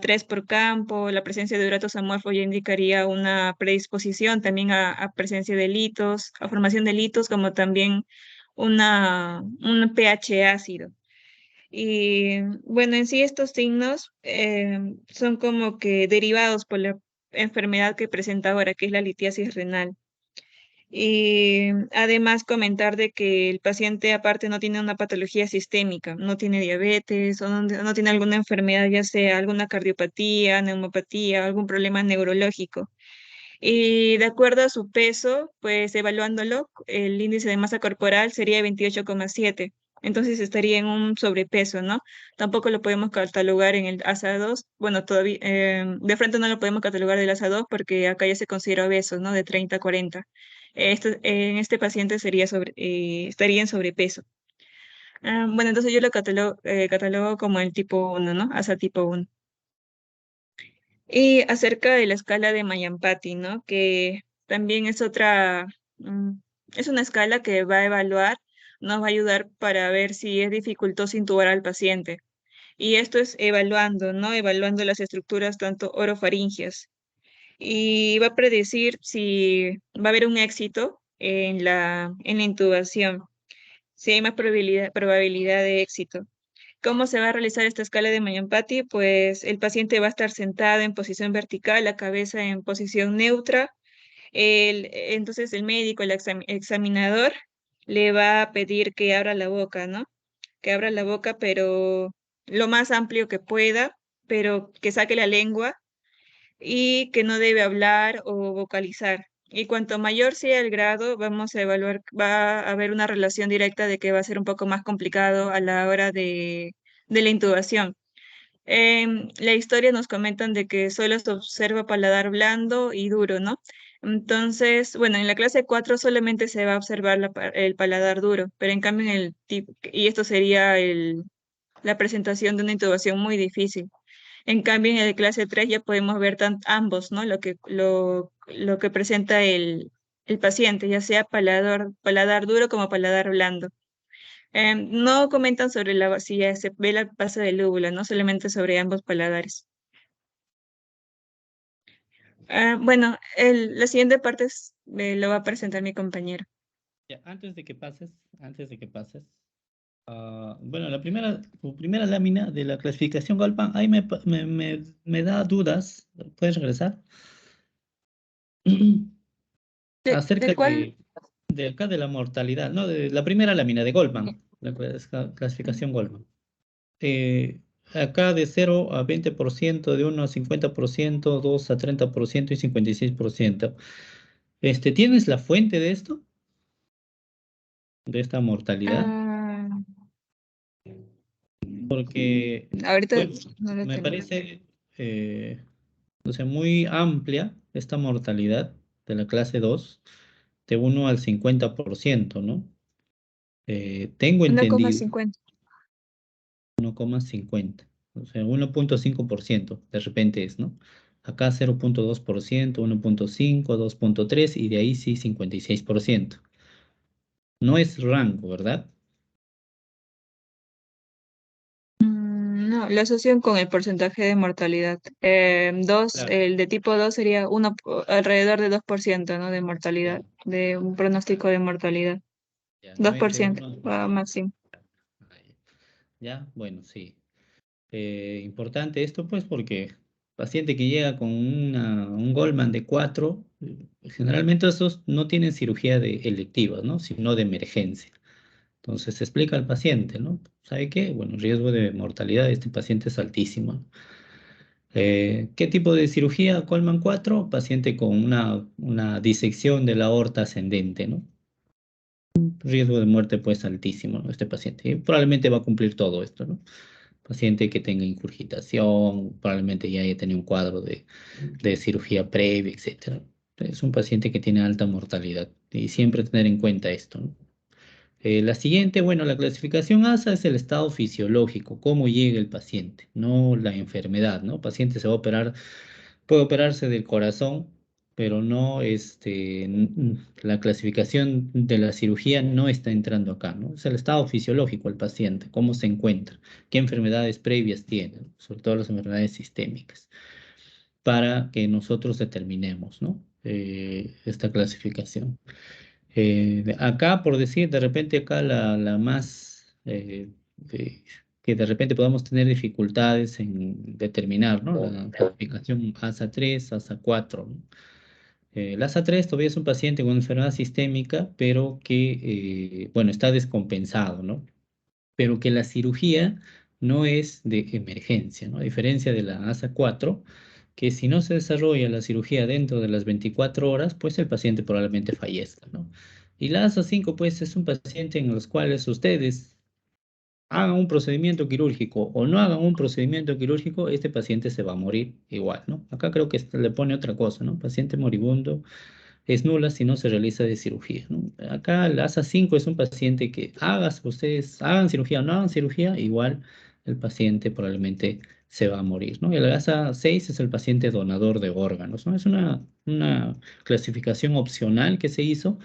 3 por campo, la presencia de uratos amorfos ya indicaría una predisposición también a presencia de litos, a formación de litos, como también un pH ácido. Y bueno, en sí estos signos son como que derivados por la enfermedad que presenta ahora, que es la litiasis renal. Y además comentar de que el paciente aparte no tiene una patología sistémica, no tiene diabetes o no tiene alguna enfermedad, ya sea alguna cardiopatía, neumopatía, algún problema neurológico. Y de acuerdo a su peso, pues evaluándolo, el índice de masa corporal sería 28,7. Entonces estaría en un sobrepeso, ¿no? Tampoco lo podemos catalogar en el ASA2. Bueno, todavía de frente no lo podemos catalogar del ASA2 porque acá ya se considera obeso, ¿no? De 30 a 40. En este paciente estaría en sobrepeso. Bueno, entonces yo lo catalogo como el tipo 1, ¿no? ASA tipo 1. Y acerca de la escala de Mayampati, ¿no? Que también es mm, es una escala que va a evaluar, nos va a ayudar para ver si es dificultoso intubar al paciente. Y esto es evaluando, ¿no? Evaluando las estructuras tanto orofaringeas. Y va a predecir si va a haber un éxito en la intubación, si hay más probabilidad de éxito. ¿Cómo se va a realizar esta escala de Mayampati? Pues el paciente va a estar sentado en posición vertical, la cabeza en posición neutra. Entonces el médico, el examinador, le va a pedir que abra la boca, ¿no? Que abra la boca, pero lo más amplio que pueda, pero que saque la lengua y que no debe hablar o vocalizar. Y cuanto mayor sea el grado, vamos a evaluar, va a haber una relación directa de que va a ser un poco más complicado a la hora de la intubación. En la historia nos comentan de que solo se observa paladar blando y duro, ¿no? Entonces, bueno, en la clase 4 solamente se va a observar el paladar duro, pero en cambio en el tipo, y esto sería la presentación de una intubación muy difícil. En cambio, en el clase 3 ya podemos ver ambos, ¿no? Lo que presenta el paciente, ya sea paladar duro como paladar blando. No comentan sobre si se ve la base del lúbulo, no solamente sobre ambos paladares. Bueno, la siguiente parte lo va a presentar mi compañero. Ya, antes de que pases, bueno, tu primera lámina de la clasificación Goldman, ahí me da dudas. ¿Puedes regresar? ¿De Acerca cuál? de acá de la mortalidad, ¿no? De la primera lámina de Goldman, la clasificación Goldman. Acá de 0 a 20%, de 1 a 50%, 2 a 30% y 56%. ¿Tienes la fuente de esto? De esta mortalidad. Ah, Porque ahorita bueno, no lo me tengo. parece o sea, muy amplia esta mortalidad de la clase 2 de 1 al 50%, ¿no? Tengo entendido 1,50. 1,50, o sea, 1,5% de repente es, ¿no? Acá 0,2%, 1,5, 2,3 y de ahí sí 56%. No es rango, ¿verdad? No, No, la asocian con el porcentaje de mortalidad. Claro, El de tipo 2 sería alrededor de 2%, ¿no? De mortalidad, de un pronóstico de mortalidad. ya, Dos por 91. ciento máximo. Ya, bueno, sí. Importante esto, pues, porque paciente que llega con un Goldman de 4, generalmente estos no tienen cirugía electiva, ¿no? Sino de emergencia. Entonces se explica al paciente, ¿no? ¿Sabe qué? Bueno, el riesgo de mortalidad de este paciente es altísimo. ¿Qué tipo de cirugía? Coleman 4, paciente con una disección de la aorta ascendente, ¿no? Riesgo de muerte pues altísimo, ¿no? Este paciente. Y probablemente va a cumplir todo esto, ¿no? Paciente que tenga ingurgitación, probablemente ya haya tenido un cuadro de cirugía previa, etcétera. Es un paciente que tiene alta mortalidad y siempre tener en cuenta esto, ¿no? La siguiente, bueno, la clasificación ASA es el estado fisiológico, cómo llega el paciente, no la enfermedad, ¿no? El paciente se va a operar, puede operarse del corazón, pero no, la clasificación de la cirugía no está entrando acá, ¿no? Es el estado fisiológico del paciente, cómo se encuentra, qué enfermedades previas tiene, sobre todo las enfermedades sistémicas, para que nosotros determinemos, ¿no? Esta clasificación. Acá, por decir, de repente acá la más, que de repente podamos tener dificultades en determinar, ¿no? La clasificación ASA3, ASA4, ¿no? El ASA3 todavía es un paciente con enfermedad sistémica, pero que, bueno, está descompensado, ¿no? Pero que la cirugía no es de emergencia, ¿no? A diferencia de la ASA4, que si no se desarrolla la cirugía dentro de las 24 horas, pues el paciente probablemente fallezca, ¿no? Y la ASA5, pues es un paciente en los cuales ustedes hagan un procedimiento quirúrgico o no hagan un procedimiento quirúrgico, este paciente se va a morir igual, ¿no? Acá creo que le pone otra cosa, ¿no? Paciente moribundo es nula si no se realiza de cirugía, ¿no? Acá el ASA5 es un paciente que ustedes hagan cirugía o no hagan cirugía, igual el paciente probablemente se va a morir, ¿no? Y el ASA6 es el paciente donador de órganos, ¿no? Es una clasificación opcional que se hizo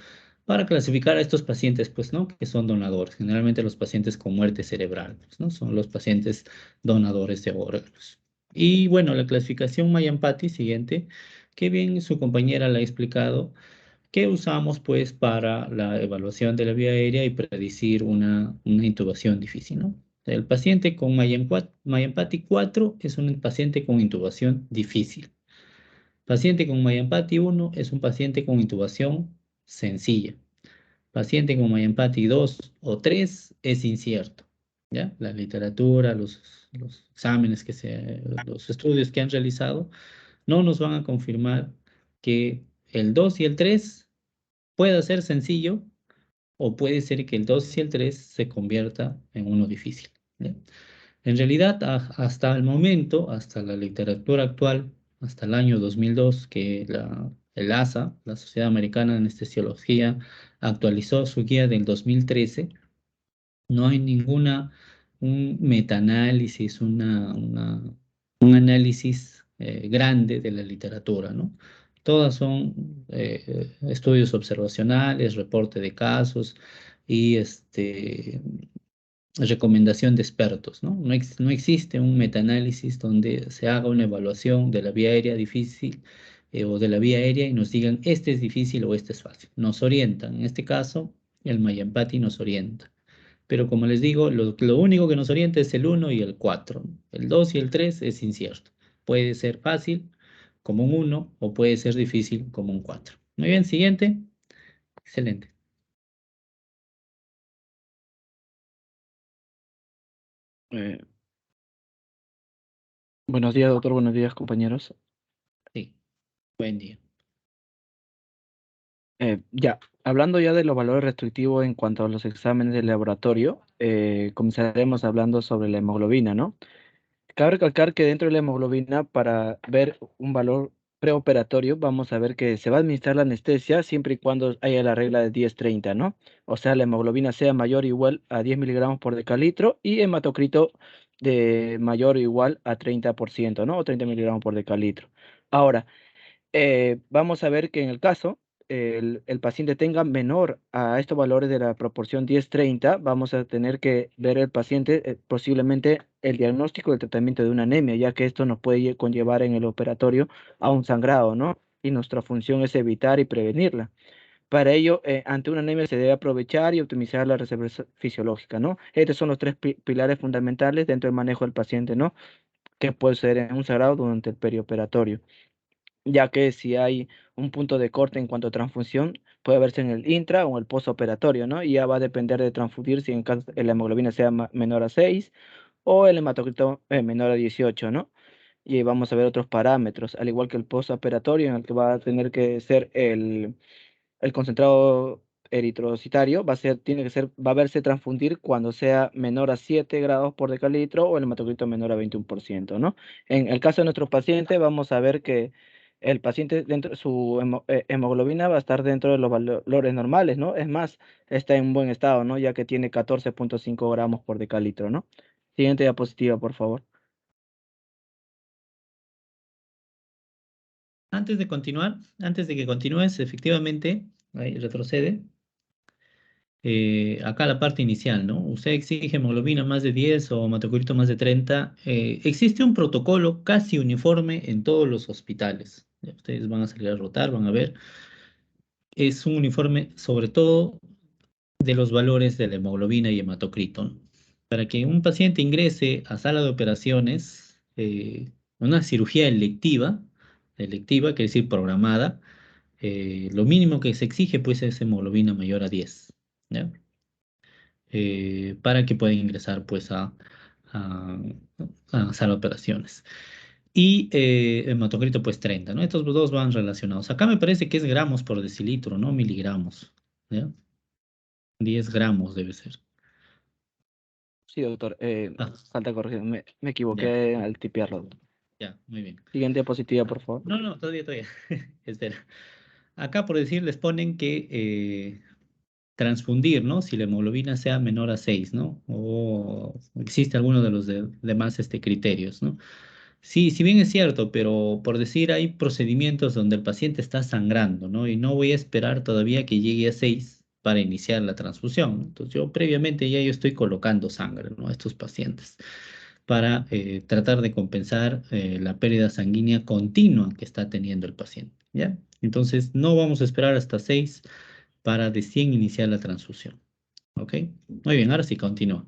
para clasificar a estos pacientes, pues, ¿no? Que son donadores. Generalmente los pacientes con muerte cerebral, pues, ¿no? Son los pacientes donadores de órganos. Y bueno, la clasificación Mayampati siguiente, que bien su compañera la ha explicado, que usamos pues para la evaluación de la vía aérea y predecir una intubación difícil, ¿no? El paciente con Mayampati 4 es un paciente con intubación difícil. Paciente con Mayampati 1 es un paciente con intubación sencilla. Paciente con Mayampati 2 o 3 es incierto. ¿Ya? La literatura, los exámenes los estudios que han realizado no nos van a confirmar que el 2 y el 3 pueda ser sencillo o puede ser que el 2 y el 3 se convierta en uno difícil. ¿Ya? En realidad, hasta el momento, hasta la literatura actual, hasta el año 2002, que el ASA, la Sociedad Americana de Anestesiología, actualizó su guía del 2013, no hay un metaanálisis, un análisis grande de la literatura, ¿no? Todas son estudios observacionales, reporte de casos y recomendación de expertos, ¿no? No existe un metaanálisis donde se haga una evaluación de la vía aérea difícil o de la vía aérea y nos digan este es difícil o este es fácil. Nos orientan, en este caso, el Mayampati nos orienta. Pero como les digo, lo único que nos orienta es el 1 y el 4. El 2 y el 3 es incierto. Puede ser fácil como un 1 o puede ser difícil como un 4. Muy bien, siguiente. Excelente. Eh, Buenos días, doctor. Buenos días, compañeros. Sí, buen día. Ya, hablando ya de los valores restrictivos en cuanto a los exámenes de laboratorio, comenzaremos hablando sobre la hemoglobina, ¿no? Cabe recalcar que dentro de la hemoglobina, para ver un valor preoperatorio, vamos a ver que se va a administrar la anestesia siempre y cuando haya la regla de 10-30, ¿no? O sea, la hemoglobina sea mayor o igual a 10 miligramos por decalitro y hematocrito de mayor o igual a 30%, ¿no? O 30 miligramos por decalitro. Ahora, vamos a ver que en el caso el paciente tenga menor a estos valores de la proporción 10-30, vamos a tener que ver el paciente posiblemente el diagnóstico del tratamiento de una anemia, ya que esto nos puede conllevar en el operatorio a un sangrado, ¿no? Y nuestra función es evitar y prevenirla. Para ello, ante una anemia se debe aprovechar y optimizar la reserva fisiológica, ¿no? Estos son los tres pilares fundamentales dentro del manejo del paciente, ¿no? Que puede ser en un sangrado durante el perioperatorio, ya que si hay un punto de corte en cuanto a transfusión, puede verse en el intra o en el postoperatorio, ¿no? Y ya va a depender de transfundir si en caso la hemoglobina sea menor a 6 o el hematocrito menor a 18, ¿no? Y vamos a ver otros parámetros, al igual que el postoperatorio, en el que va a tener que ser el concentrado eritrocitario, tiene que ser, va a verse transfundir cuando sea menor a 7 grados por decalitro o el hematocrito menor a 21%, ¿no? En el caso de nuestro paciente, vamos a ver que el paciente, dentro su hemoglobina va a estar dentro de los valores normales, ¿no? Es más, está en buen estado, ¿no? Ya que tiene 14,5 gramos por decalitro, ¿no? Siguiente diapositiva, por favor. Antes de continuar, antes de que continúes, efectivamente, ahí retrocede. Acá la parte inicial, ¿no? Usted exige hemoglobina más de 10 o hematocrito más de 30. Existe un protocolo casi uniforme en todos los hospitales. Ya ustedes van a salir a rotar, van a ver. Es un uniforme sobre todo de los valores de la hemoglobina y hematocrito, ¿no? Para que un paciente ingrese a sala de operaciones, una cirugía electiva quiere decir programada, lo mínimo que se exige pues es hemoglobina mayor a 10, ¿ya? Para que pueda ingresar pues a, a sala de operaciones. Y hematocrito pues 30, ¿no? Estos dos van relacionados. Acá me parece que es gramos por decilitro, no miligramos, ¿ya? 10 gramos debe ser. Sí, doctor, Ah, falta corrección, me ya, equivoqué al tipearlo, doctor. ya, muy bien. Siguiente diapositiva, por favor. No, no, todavía. Espera. Acá por decir les ponen que transfundir, ¿no? Si la hemoglobina sea menor a 6, ¿no? O existe alguno de los demás criterios, ¿no? Sí, si bien es cierto, pero por decir hay procedimientos donde el paciente está sangrando, ¿no? Y no voy a esperar todavía que llegue a 6 para iniciar la transfusión, ¿no? Entonces yo previamente ya yo estoy colocando sangre, ¿no? A estos pacientes para tratar de compensar la pérdida sanguínea continua que está teniendo el paciente, ¿ya? Entonces no vamos a esperar hasta 6 para recién iniciar la transfusión, ¿ok? Muy bien, ahora sí, continúa.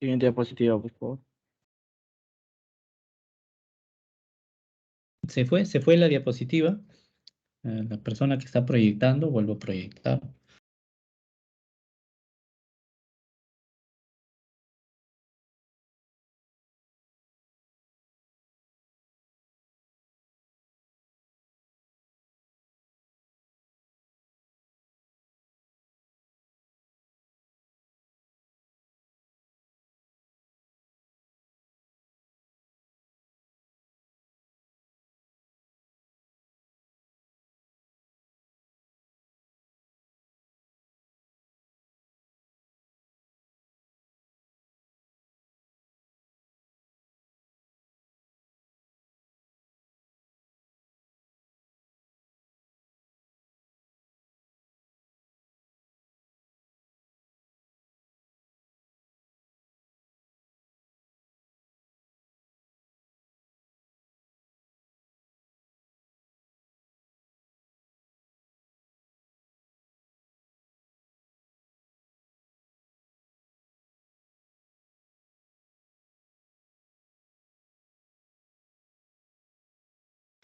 Siguiente diapositiva, por favor. Se fue la diapositiva. La persona que está proyectando, vuelvo a proyectar.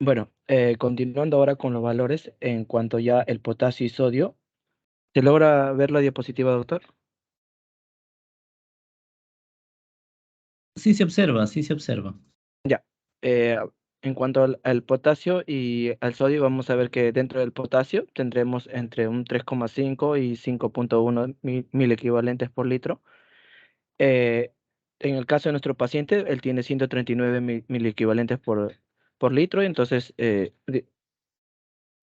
Bueno, continuando ahora con los valores en cuanto ya el potasio y sodio. ¿Se logra ver la diapositiva, doctor? Sí se observa, sí se observa. Ya. Eh, en cuanto al potasio y al sodio, vamos a ver que dentro del potasio tendremos entre un 3,5 y 5,1 mil equivalentes por litro. Eh, en el caso de nuestro paciente, él tiene 139 mil equivalentes por litro, entonces no,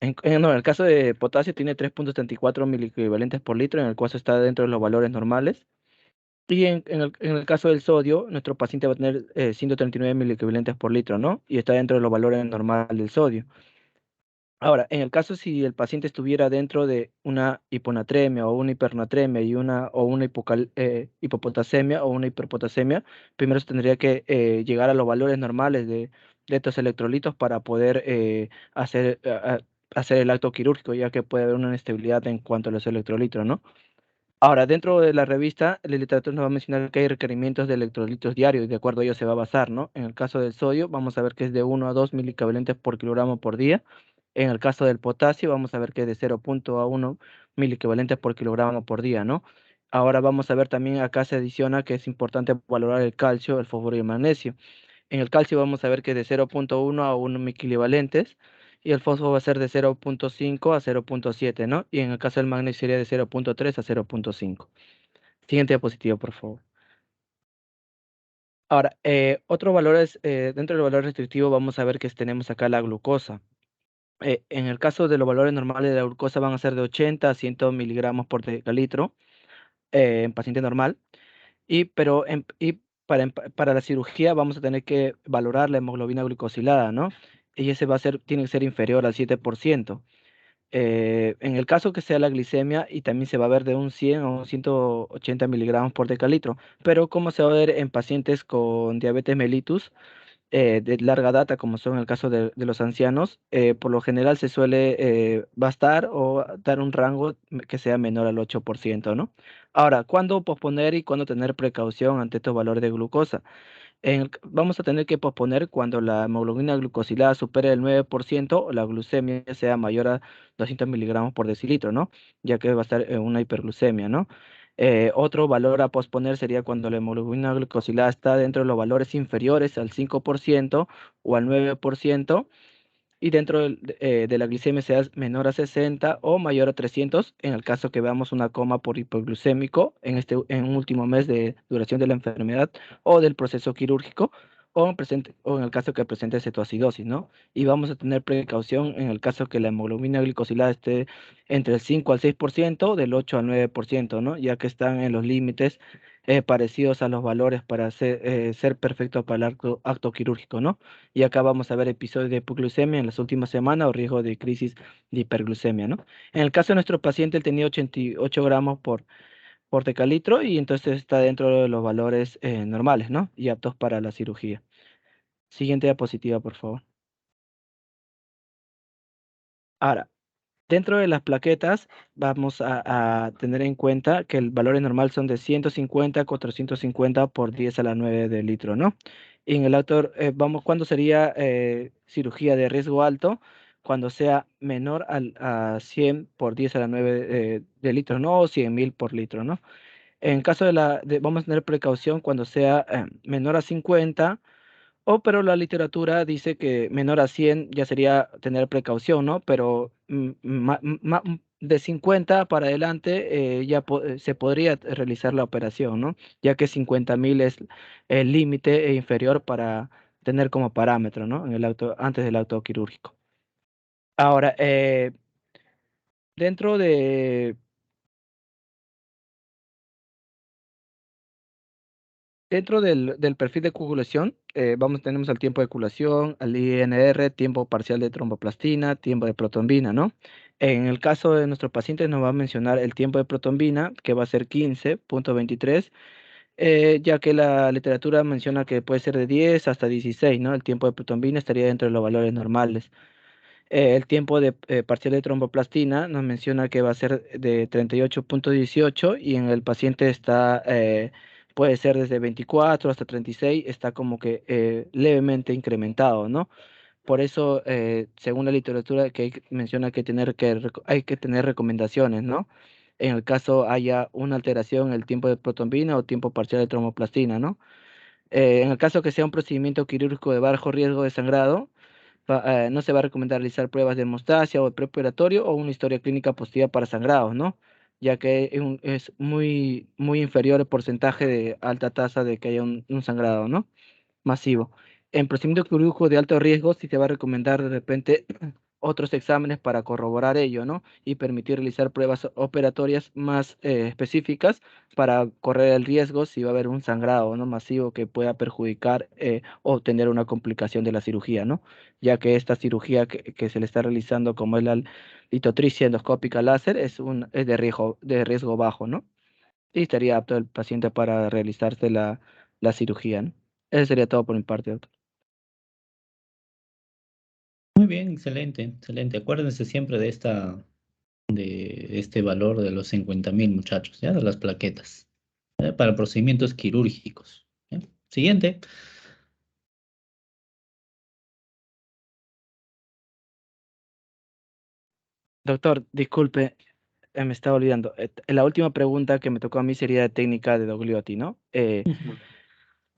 en el caso de potasio tiene 3,34 miliequivalentes por litro, en el cual está dentro de los valores normales. Y en el caso del sodio, nuestro paciente va a tener 139 miliequivalentes por litro, ¿no? Y está dentro de los valores normales del sodio. Ahora, en el caso si el paciente estuviera dentro de una hiponatremia o una hipernatremia y una hipopotasemia o una hiperpotasemia, primero se tendría que llegar a los valores normales de estos electrolitos para poder hacer el acto quirúrgico, ya que puede haber una inestabilidad en cuanto a los electrolitos, ¿no? Ahora, dentro de la revista, la literatura nos va a mencionar que hay requerimientos de electrolitos diarios y de acuerdo a ello se va a basar, ¿no? En el caso del sodio, vamos a ver que es de 1 a 2 milicavalentes por kilogramo por día. En el caso del potasio, vamos a ver que es de 0,1 milicavalentes por kilogramo por día, ¿no? Ahora vamos a ver también, acá se adiciona que es importante valorar el calcio, el fósforo y el magnesio. En el calcio vamos a ver que es de 0,1 a 1 miliquivalentes y el fósforo va a ser de 0,5 a 0,7, ¿no? Y en el caso del magnesio sería de 0,3 a 0,5. Siguiente diapositiva, por favor. Ahora, otros valores, dentro del valor restrictivo vamos a ver que tenemos acá la glucosa. En el caso de los valores normales de la glucosa van a ser de 80 a 100 miligramos por decalitro en paciente normal. Pero para la cirugía vamos a tener que valorar la hemoglobina glucosilada, ¿no? Y ese tiene que ser inferior al 7%. En el caso que sea la glicemia, y también se va a ver de un 100 a un 180 miligramos por decalitro, pero como se va a ver en pacientes con diabetes mellitus, de larga data, como son en el caso de los ancianos, por lo general se suele bastar o dar un rango que sea menor al 8%, ¿no? Ahora, ¿cuándo posponer y cuándo tener precaución ante estos valores de glucosa? Vamos a tener que posponer cuando la hemoglobina glucosilada supere el 9% o la glucemia sea mayor a 200 miligramos por decilitro, ¿no? Ya que va a estar en una hiperglucemia, ¿no? Otro valor a posponer sería cuando la hemoglobina glucosilada está dentro de los valores inferiores al 5% o al 9% y dentro de la glicemia sea menor a 60 o mayor a 300 en el caso que veamos una coma por hipoglucémico en un último mes de duración de la enfermedad o del proceso quirúrgico o en el caso que presente cetoacidosis, ¿no? Y vamos a tener precaución en el caso que la hemoglobina glicosilada esté entre el 5 al 6%, del 8 al 9%, ¿no? Ya que están en los límites parecidos a los valores para ser perfecto para el acto quirúrgico, ¿no? Y acá vamos a ver episodios de hipoglucemia en las últimas semanas o riesgo de crisis de hiperglucemia, ¿no? En el caso de nuestro paciente, él tenía 88 gramos por decalitro y entonces está dentro de los valores normales, ¿no? Y aptos para la cirugía. Siguiente diapositiva, por favor. Ahora, dentro de las plaquetas vamos a tener en cuenta que el valor normal son de 150 a 450 por 10 a la 9 de litro, ¿no? Y en el autor, ¿cuándo sería cirugía de riesgo alto? Cuando sea menor a 100 por 10 a la 9 de litro, ¿no? O 100.000 por litro, ¿no? En caso vamos a tener precaución cuando sea menor a 50 pero la literatura dice que menor a 100 ya sería tener precaución, ¿no? Pero de 50 para adelante se podría realizar la operación, ¿no? Ya que 50.000 es el límite inferior para tener como parámetro, ¿no? Antes del auto quirúrgico. Ahora, dentro de Dentro del perfil de coagulación, tenemos al tiempo de coagulación, al INR, tiempo parcial de tromboplastina, tiempo de protombina, ¿no? En el caso de nuestros pacientes nos va a mencionar el tiempo de protombina, que va a ser 15,23, ya que la literatura menciona que puede ser de 10 hasta 16, ¿no? El tiempo de protombina estaría dentro de los valores normales. El tiempo de parcial de tromboplastina nos menciona que va a ser de 38,18 y en el paciente puede ser desde 24 hasta 36, está como que levemente incrementado, ¿no? Por eso, según la literatura menciona hay que tener recomendaciones, ¿no? En el caso haya una alteración en el tiempo de protombina o tiempo parcial de tromboplastina, ¿no? En el caso que sea un procedimiento quirúrgico de bajo riesgo de sangrado, no se va a recomendar realizar pruebas de hemostasia o el preoperatorio o una historia clínica positiva para sangrados, ¿no? Ya que es muy, muy inferior el porcentaje de alta tasa de que haya un sangrado, ¿no? Masivo. En procedimiento quirúrgico de alto riesgo, sí se va a recomendar de repente otros exámenes para corroborar ello, ¿no? Y permitir realizar pruebas operatorias más específicas para correr el riesgo si va a haber un sangrado, ¿no? Masivo que pueda perjudicar o tener una complicación de la cirugía, ¿no? Ya que esta cirugía que se le está realizando, como es la litotripsia endoscópica láser, es de riesgo bajo, ¿no? Y estaría apto el paciente para realizarse la cirugía, ¿no? Eso sería todo por mi parte, doctor. Muy bien, excelente, excelente. Acuérdense siempre de este valor de los 50.000 muchachos, ¿ya? De las plaquetas, ¿ya? Para procedimientos quirúrgicos. ¿Ya? Siguiente. Doctor, disculpe, me estaba olvidando. La última pregunta que me tocó a mí sería de técnica de Dogliotti, ¿no?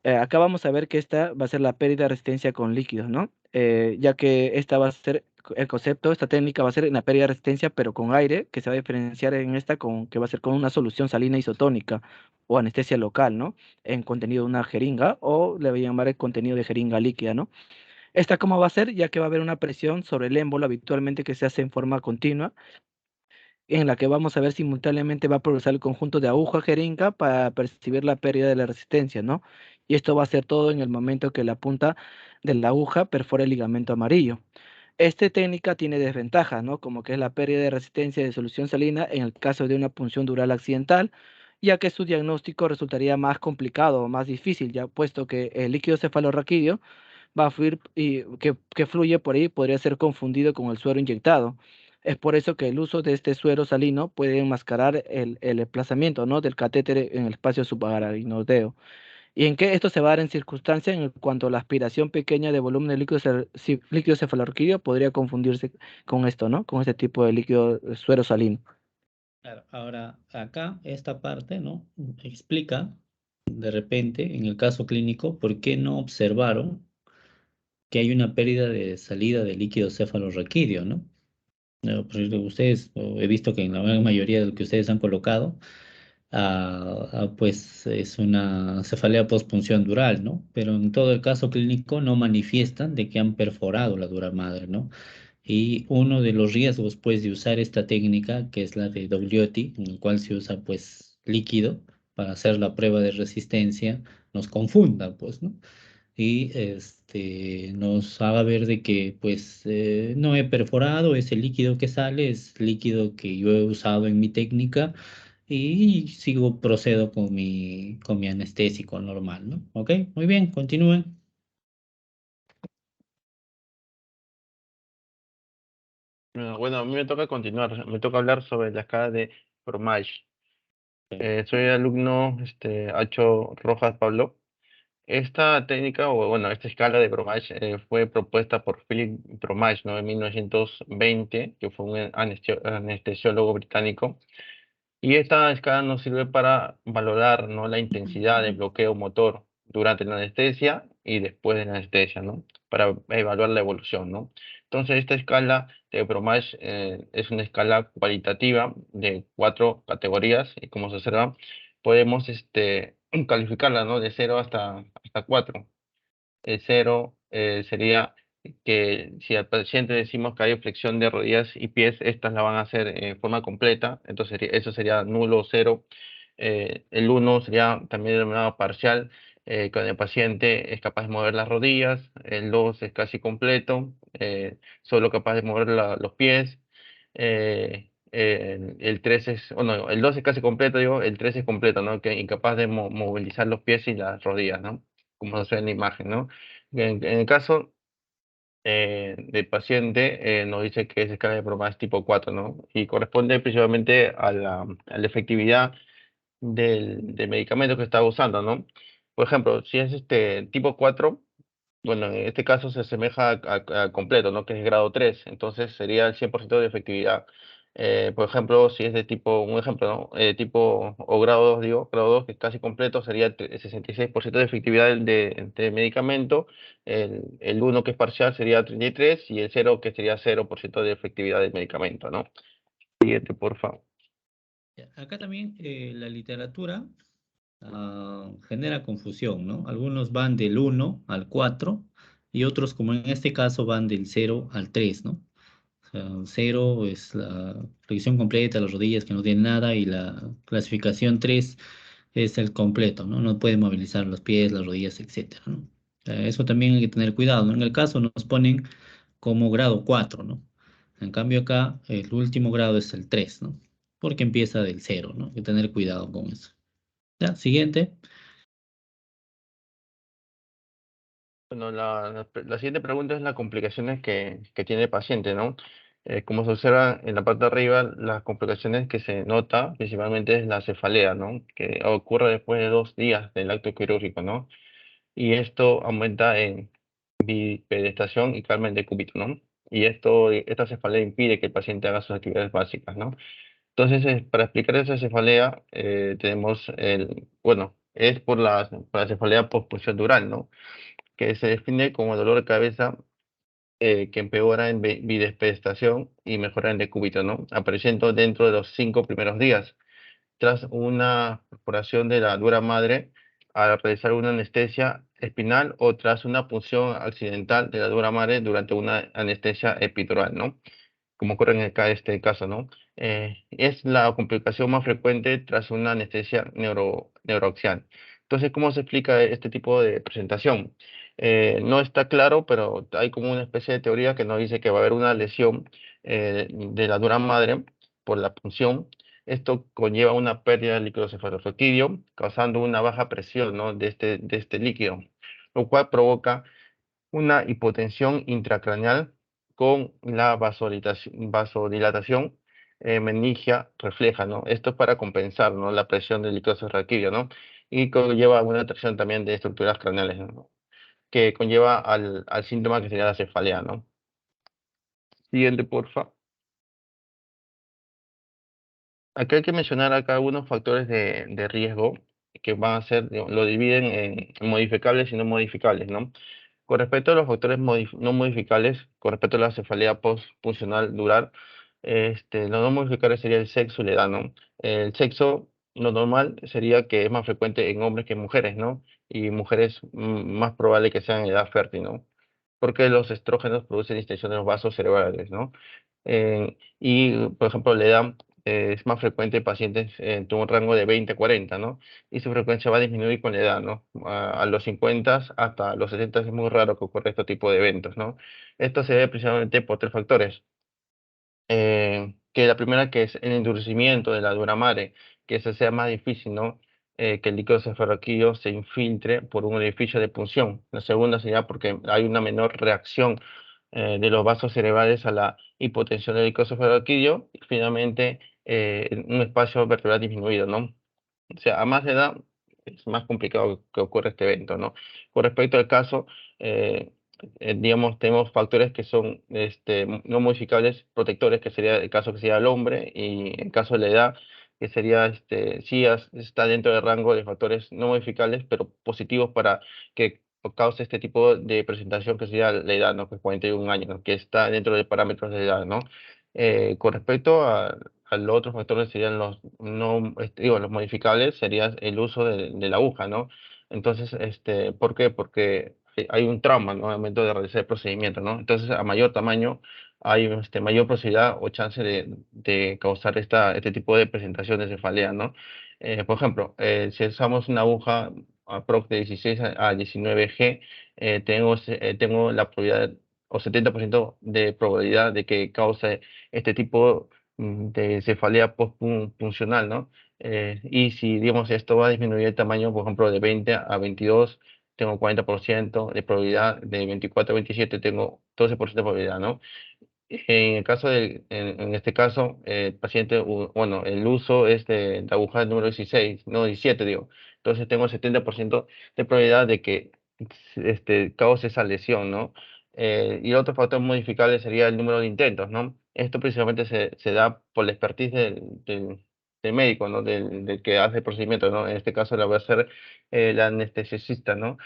Acá vamos a ver que esta va a ser la pérdida de resistencia con líquidos, ¿no? Ya que esta va a ser el concepto, esta técnica va a ser en la pérdida de resistencia, pero con aire, que se va a diferenciar en esta que va a ser con una solución salina isotónica o anestesia local, ¿no? En contenido de una jeringa, o le voy a llamar el contenido de jeringa líquida, ¿no? Esta cómo va a ser, ya que va a haber una presión sobre el émbolo habitualmente que se hace en forma continua, en la que vamos a ver simultáneamente va a progresar el conjunto de aguja-jeringa para percibir la pérdida de la resistencia, ¿no? Y esto va a ser todo en el momento que la punta de la aguja perfora el ligamento amarillo. Esta técnica tiene desventajas, ¿no? Como que es la pérdida de resistencia de solución salina en el caso de una punción dural accidental, ya que su diagnóstico resultaría más complicado o más difícil, ya puesto que el líquido cefalorraquídeo va a fluir y que fluye por ahí podría ser confundido con el suero inyectado. Es por eso que el uso de este suero salino puede enmascarar el desplazamiento, ¿no? Del catéter en el espacio subaracnoideo. ¿Y en qué esto se va a dar en circunstancias en cuanto a la aspiración pequeña de volumen de líquido, líquido cefalorraquídeo podría confundirse con esto, ¿no? Con este tipo de líquido suero salino. Claro, ahora acá esta parte, ¿no? Explica de repente en el caso clínico por qué no observaron que hay una pérdida de salida de líquido cefalorraquídeo, ¿no? Por ejemplo, ustedes, he visto que en la gran mayoría de lo que ustedes han colocado, pues es una cefalea postpunción dural, ¿no? Pero en todo el caso clínico no manifiestan de que han perforado la dura madre, ¿no? Y uno de los riesgos, pues, de usar esta técnica, que es la de Dogliotti, en el cual se usa, pues, líquido para hacer la prueba de resistencia, nos confunda, pues, ¿no? Y nos haga ver de que, pues, no he perforado, ese líquido que sale es líquido que yo he usado en mi técnica y procedo con mi anestésico normal, ¿no? Ok, muy bien, continúen. Bueno, a mí me toca continuar, me toca hablar sobre la escala de Fromage. Soy alumno Acho Rojas Pablo. Esta técnica, o bueno, esta escala de Fromage fue propuesta por Philip Fromage, ¿no? En 1920, que fue un anestesiólogo británico. Y esta escala nos sirve para valorar, ¿no? La intensidad del bloqueo motor durante la anestesia y después de la anestesia, ¿no? Para evaluar la evolución, ¿no? Entonces, esta escala de Bromage es una escala cualitativa de 4 categorías y como se observa, podemos calificarla, ¿no? De 0 hasta 4. El 0 sería que si al paciente decimos que hay flexión de rodillas y pies, estas la van a hacer en forma completa, entonces eso sería nulo o 0. El 1 sería también denominado parcial, cuando el paciente es capaz de mover las rodillas. El 2 es casi completo, solo capaz de mover los pies. El 3 es, o no, el 2 es casi completo, digo, el 3 es completo, ¿no? Que incapaz de movilizar los pies y las rodillas, ¿no? Como se ve en la imagen, ¿no? En el caso del paciente, nos dice que es escala de Bromage tipo 4, ¿no? Y corresponde principalmente a la efectividad del medicamento que está usando, ¿no? Por ejemplo, si es tipo 4, bueno, en este caso se asemeja a completo, ¿no? Que es grado 3, entonces sería el 100% de efectividad. Por ejemplo, si es de tipo, un ejemplo, ¿no? Tipo, o grado 2, digo, grado 2, que es casi completo, sería el 66% de efectividad del medicamento. El 1, que es parcial, sería 33, y el 0, que sería 0% de efectividad del medicamento, ¿no? Siguiente, por favor. Ya, acá también la literatura genera confusión, ¿no? Algunos van del 1 al 4 y otros, como en este caso, van del 0 al 3, ¿no? O sea, 0 es la flexión completa, las rodillas que no tienen nada, y la clasificación 3 es el completo, ¿no? No puede movilizar los pies, las rodillas, etcétera, ¿no? Eso también hay que tener cuidado, ¿no? En el caso nos ponen como grado 4, ¿no? En cambio acá el último grado es el 3, ¿no? Porque empieza del 0, ¿no? Hay que tener cuidado con eso. Ya, siguiente. Bueno, la siguiente pregunta es las complicaciones que tiene el paciente, ¿no? Como se observa en la parte de arriba, las complicaciones que se nota principalmente es la cefalea, ¿no? Que ocurre después de 2 días del acto quirúrgico, ¿no? Y esto aumenta en bipedestación y calma en decúbito, ¿no? Y esta cefalea impide que el paciente haga sus actividades básicas, ¿no? Entonces, para explicar esa cefalea, tenemos bueno, es por la cefalea postpuncional, ¿no? Que se define como dolor de cabeza que empeora en bidespestación y mejora en decúbito, ¿no? Apareciendo dentro de los 5 primeros días, tras una perforación de la dura madre al realizar una anestesia espinal o tras una punción accidental de la dura madre durante una anestesia epidural, ¿no? Como ocurre en este caso, ¿no? Es la complicación más frecuente tras una anestesia neuroaxial. Entonces, ¿cómo se explica este tipo de presentación? No está claro, pero hay como una especie de teoría que nos dice que va a haber una lesión de la dura madre por la punción. Esto conlleva una pérdida de líquido cefalorraquídeo, causando una baja presión, ¿no? de este líquido, lo cual provoca una hipotensión intracraneal con la vasodilatación meningia refleja, ¿no? Esto es para compensar, ¿no? La presión del líquido subarachnoideo, ¿no? Y conlleva una tracción también de estructuras craneales, ¿no? Que conlleva al síntoma que sería la cefalea, ¿no? Siguiente, porfa. Acá hay que mencionar acá algunos factores de riesgo que van a ser, lo dividen en modificables y no modificables, ¿no? Con respecto a los factores no modificables, con respecto a la cefalea postpuncional dural, los no modificables sería el sexo y la edad, ¿no? El sexo, lo normal sería que es más frecuente en hombres que en mujeres, ¿no? Y mujeres más probable que sean en edad fértil, ¿no? Porque los estrógenos producen distensión de los vasos cerebrales, ¿no? Y, por ejemplo, la edad es más frecuente en pacientes en un rango de 20 a 40, ¿no? Y su frecuencia va a disminuir con la edad, ¿no? A los 50 hasta los 60 es muy raro que ocurra este tipo de eventos, ¿no? Esto se debe principalmente por 3 factores. Que la primera que es el endurecimiento de la dura madre, que eso sea más difícil, ¿no? Que el líquido cefalorraquídeo se infiltre por un orificio de punción. La segunda sería porque hay una menor reacción de los vasos cerebrales a la hipotensión del líquido cefalorraquídeo y finalmente un espacio vertebral disminuido, ¿no? O sea, a más edad es más complicado que ocurra este evento, ¿no? Con respecto al caso, eh, digamos, tenemos factores que son no modificables protectores, que sería el caso que sería el hombre, y el caso de la edad, que sería, sí está dentro del rango de factores no modificables, pero positivos para que cause este tipo de presentación, que sería la edad, ¿no? Que es 41 años, ¿no? Que está dentro de parámetros de edad, ¿no? Con respecto a los otros factores serían los no, digo, los modificables sería el uso de la aguja, ¿no? Entonces, ¿por qué? Porque hay un trauma, ¿no? Al momento de realizar el procedimiento, ¿no? Entonces, a mayor tamaño hay mayor posibilidad o chance de causar este tipo de presentación de cefalea, ¿no? Por ejemplo, si usamos una aguja aprox de 16 a 19G, tengo la probabilidad o 70% de probabilidad de que cause este tipo de cefalea postpuncional, ¿no? Y si, digamos, esto va a disminuir el tamaño, por ejemplo, de 20 a 22, tengo 40% de probabilidad, de 24 a 27 tengo 12% de probabilidad, ¿no? En este caso, el paciente, bueno, el uso es de la aguja número 16, no 17, digo. Entonces tengo 70% de probabilidad de que cause esa lesión, ¿no? Y el otro factor modificable sería el número de intentos, ¿no? Esto principalmente se da por la expertise del médico, ¿no? Del que hace el procedimiento, ¿no? En este caso la va a hacer el anestesista, ¿no?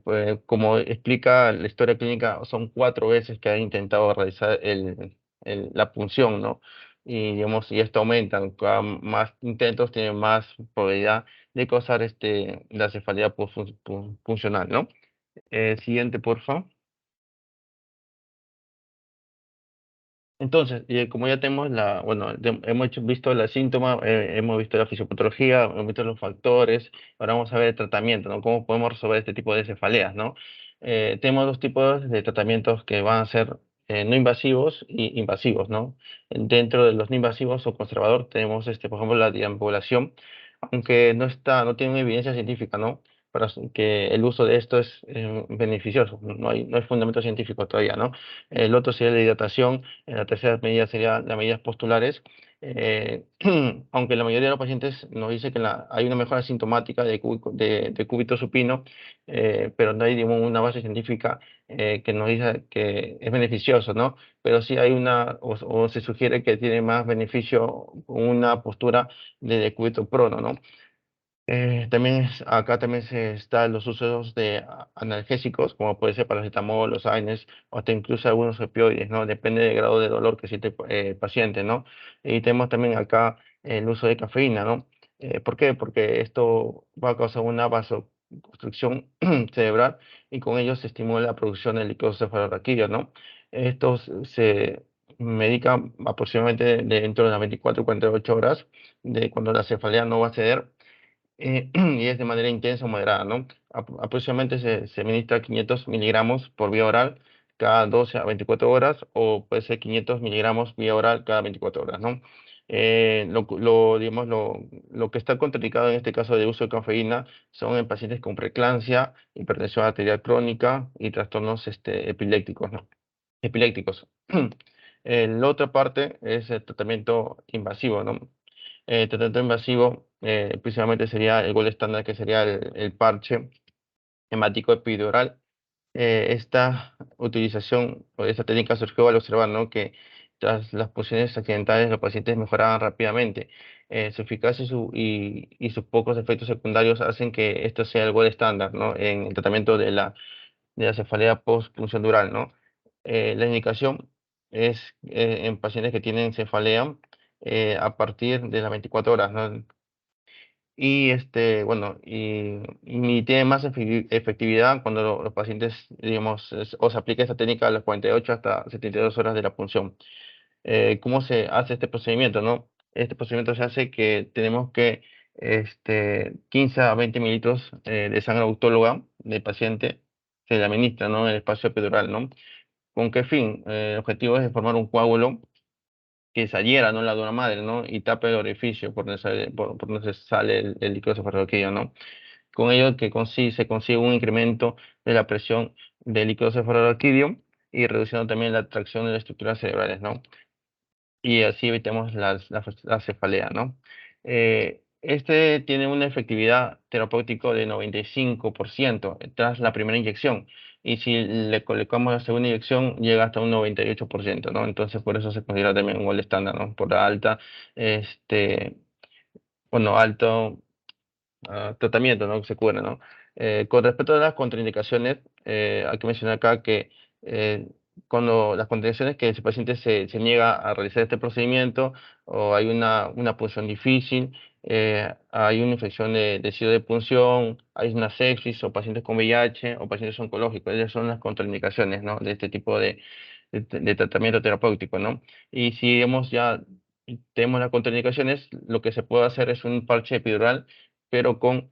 Pues, como explica la historia clínica, son 4 veces que ha intentado realizar la punción, ¿no? Y, digamos, y esto aumenta, cada más intentos tiene más probabilidad de causar la cefalea puncional, ¿no? Siguiente, porfa. Entonces, como ya tenemos visto la síntoma, hemos visto la fisiopatología, hemos visto los factores, ahora vamos a ver el tratamiento, ¿no? Cómo podemos resolver este tipo de cefaleas, ¿no? Tenemos dos tipos de tratamientos que van a ser no invasivos y invasivos, ¿no? Dentro de los no invasivos o conservador tenemos, por ejemplo, la deambulación, aunque no tiene una evidencia científica, ¿no? Que el uso de esto es beneficioso, no hay fundamento científico todavía, ¿no? El otro sería la hidratación, la tercera medida sería las medidas postulares. eh, Aunque la mayoría de los pacientes nos dice que hay una mejora sintomática de cúbito supino, pero no hay, digamos, una base científica que nos dice que es beneficioso, ¿no? Pero sí hay o se sugiere que tiene más beneficio una postura de decúbito prono, ¿no? Acá también están los usos de analgésicos, como puede ser paracetamol, los AINES, o hasta incluso algunos opioides, ¿no? Depende del grado de dolor que siente el paciente, ¿no? Y tenemos también acá el uso de cafeína, ¿no? ¿Por qué? Porque esto va a causar una vasoconstricción cerebral y con ello se estimula la producción de líquido cefalorraquídeo, ¿no? Se medica aproximadamente dentro de las 24 y 48 horas de cuando la cefalea no va a ceder y es de manera intensa o moderada, ¿no? Aproximadamente se administra 500 miligramos por vía oral cada 12 a 24 horas o puede ser 500 miligramos vía oral cada 24 horas, ¿no? Digamos, lo que está contraindicado en este caso de uso de cafeína son en pacientes con preeclampsia, hipertensión arterial crónica y trastornos epilépticos, ¿no? Epilépticos. La otra parte es el tratamiento invasivo, ¿no? Tratamiento invasivo principalmente sería el gol estándar, que sería el parche hemático epidural. Esta utilización o esta técnica surgió al observar, ¿no? Que tras las punciones accidentales los pacientes mejoraban rápidamente. Su eficacia y sus pocos efectos secundarios hacen que esto sea el gol estándar, ¿no? En el tratamiento de la cefalea post-punción dural, ¿no? La indicación es en pacientes que tienen cefalea a partir de las 24 horas, ¿no? Y y tiene más efectividad cuando los pacientes, digamos, o se aplica esta técnica a las 48 hasta 72 horas de la punción. ¿Cómo se hace este procedimiento, no? Este procedimiento se hace que tenemos que 15 a 20 mililitros de sangre autóloga del paciente se le administra, ¿no? En el espacio epidural, ¿no? ¿Con qué fin? El objetivo es formar un coágulo que saliera, ¿no? La dura madre, ¿no? Y tape el orificio por donde sale el líquido cefalorraquídeo, ¿no? Con ello se consigue un incremento de la presión del líquido cefalorraquídeo y reduciendo también la tracción de las estructuras cerebrales, ¿no? Y así evitemos la cefalea, ¿no? Este tiene una efectividad terapéutica de 95% tras la primera inyección, y si le colocamos la segunda inyección llega hasta un 98%, ¿no? Entonces por eso se considera también un gol estándar, ¿no? Por la este, alto tratamiento, ¿no? Que se cura, ¿no? Con respecto a las contraindicaciones, hay que mencionar acá que eh, cuando las contraindicaciones que el paciente se niega a realizar este procedimiento o hay una punción difícil, hay una infección de tejido de punción, hay una sepsis o pacientes con VIH o pacientes oncológicos. Esas son las contraindicaciones, ¿no? De este tipo de tratamiento terapéutico, ¿no? Y si hemos ya tenemos las contraindicaciones, lo que se puede hacer es un parche epidural pero con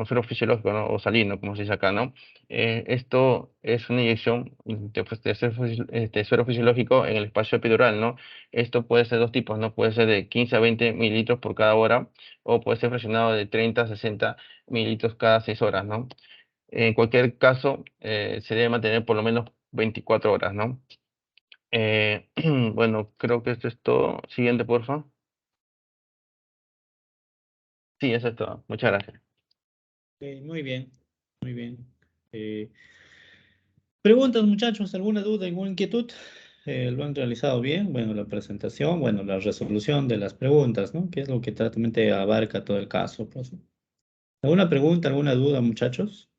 suero fisiológico, ¿no? O salino, como se dice acá, ¿no? Esto es una inyección de suero fisiológico en el espacio epidural, ¿no? Esto puede ser dos tipos, ¿no? Puede ser de 15 a 20 mililitros por cada hora o puede ser fraccionado de 30 a 60 mililitros cada 6 horas, ¿no? En cualquier caso, se debe mantener por lo menos 24 horas, ¿no? Bueno, creo que esto es todo. Siguiente, porfa. Sí, eso es todo. Muchas gracias. Ok, muy bien, muy bien. Eh, Preguntas, muchachos, ¿alguna duda, alguna inquietud? ¿Lo han realizado bien? Bueno, la presentación, bueno, la resolución de las preguntas, ¿no? Que es lo que prácticamente abarca todo el caso, pues. ¿Alguna pregunta, alguna duda, muchachos?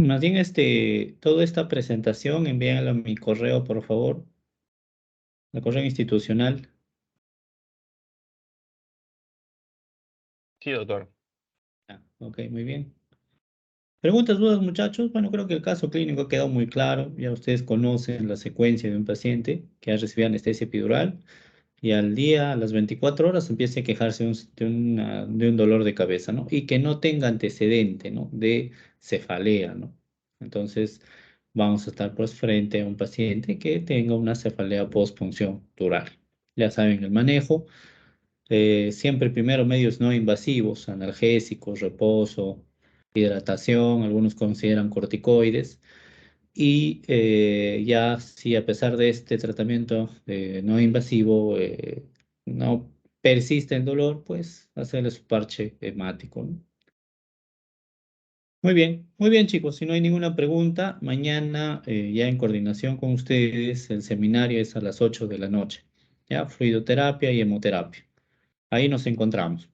Más bien, toda esta presentación, envíenla a mi correo, por favor, el correo institucional. Sí, doctor. Ah, ok, muy bien. ¿Preguntas, dudas, muchachos? Bueno, creo que el caso clínico ha quedado muy claro. Ya ustedes conocen la secuencia de un paciente que ha recibido anestesia epidural y al día, a las 24 horas, empieza a quejarse de un dolor de cabeza, ¿no? Y que no tenga antecedente, ¿no? De cefalea, ¿no? Entonces, vamos a estar pues frente a un paciente que tenga una cefalea postpunción dural. Ya saben el manejo. Siempre primero medios no invasivos, analgésicos, reposo, hidratación, algunos consideran corticoides. Y ya si a pesar de este tratamiento no invasivo no persiste el dolor, pues hacerle su parche hemático, ¿no? Muy bien chicos, si no hay ninguna pregunta, mañana ya en coordinación con ustedes, el seminario es a las 8 de la noche, ya, fluidoterapia y hemoterapia. Ahí nos encontramos.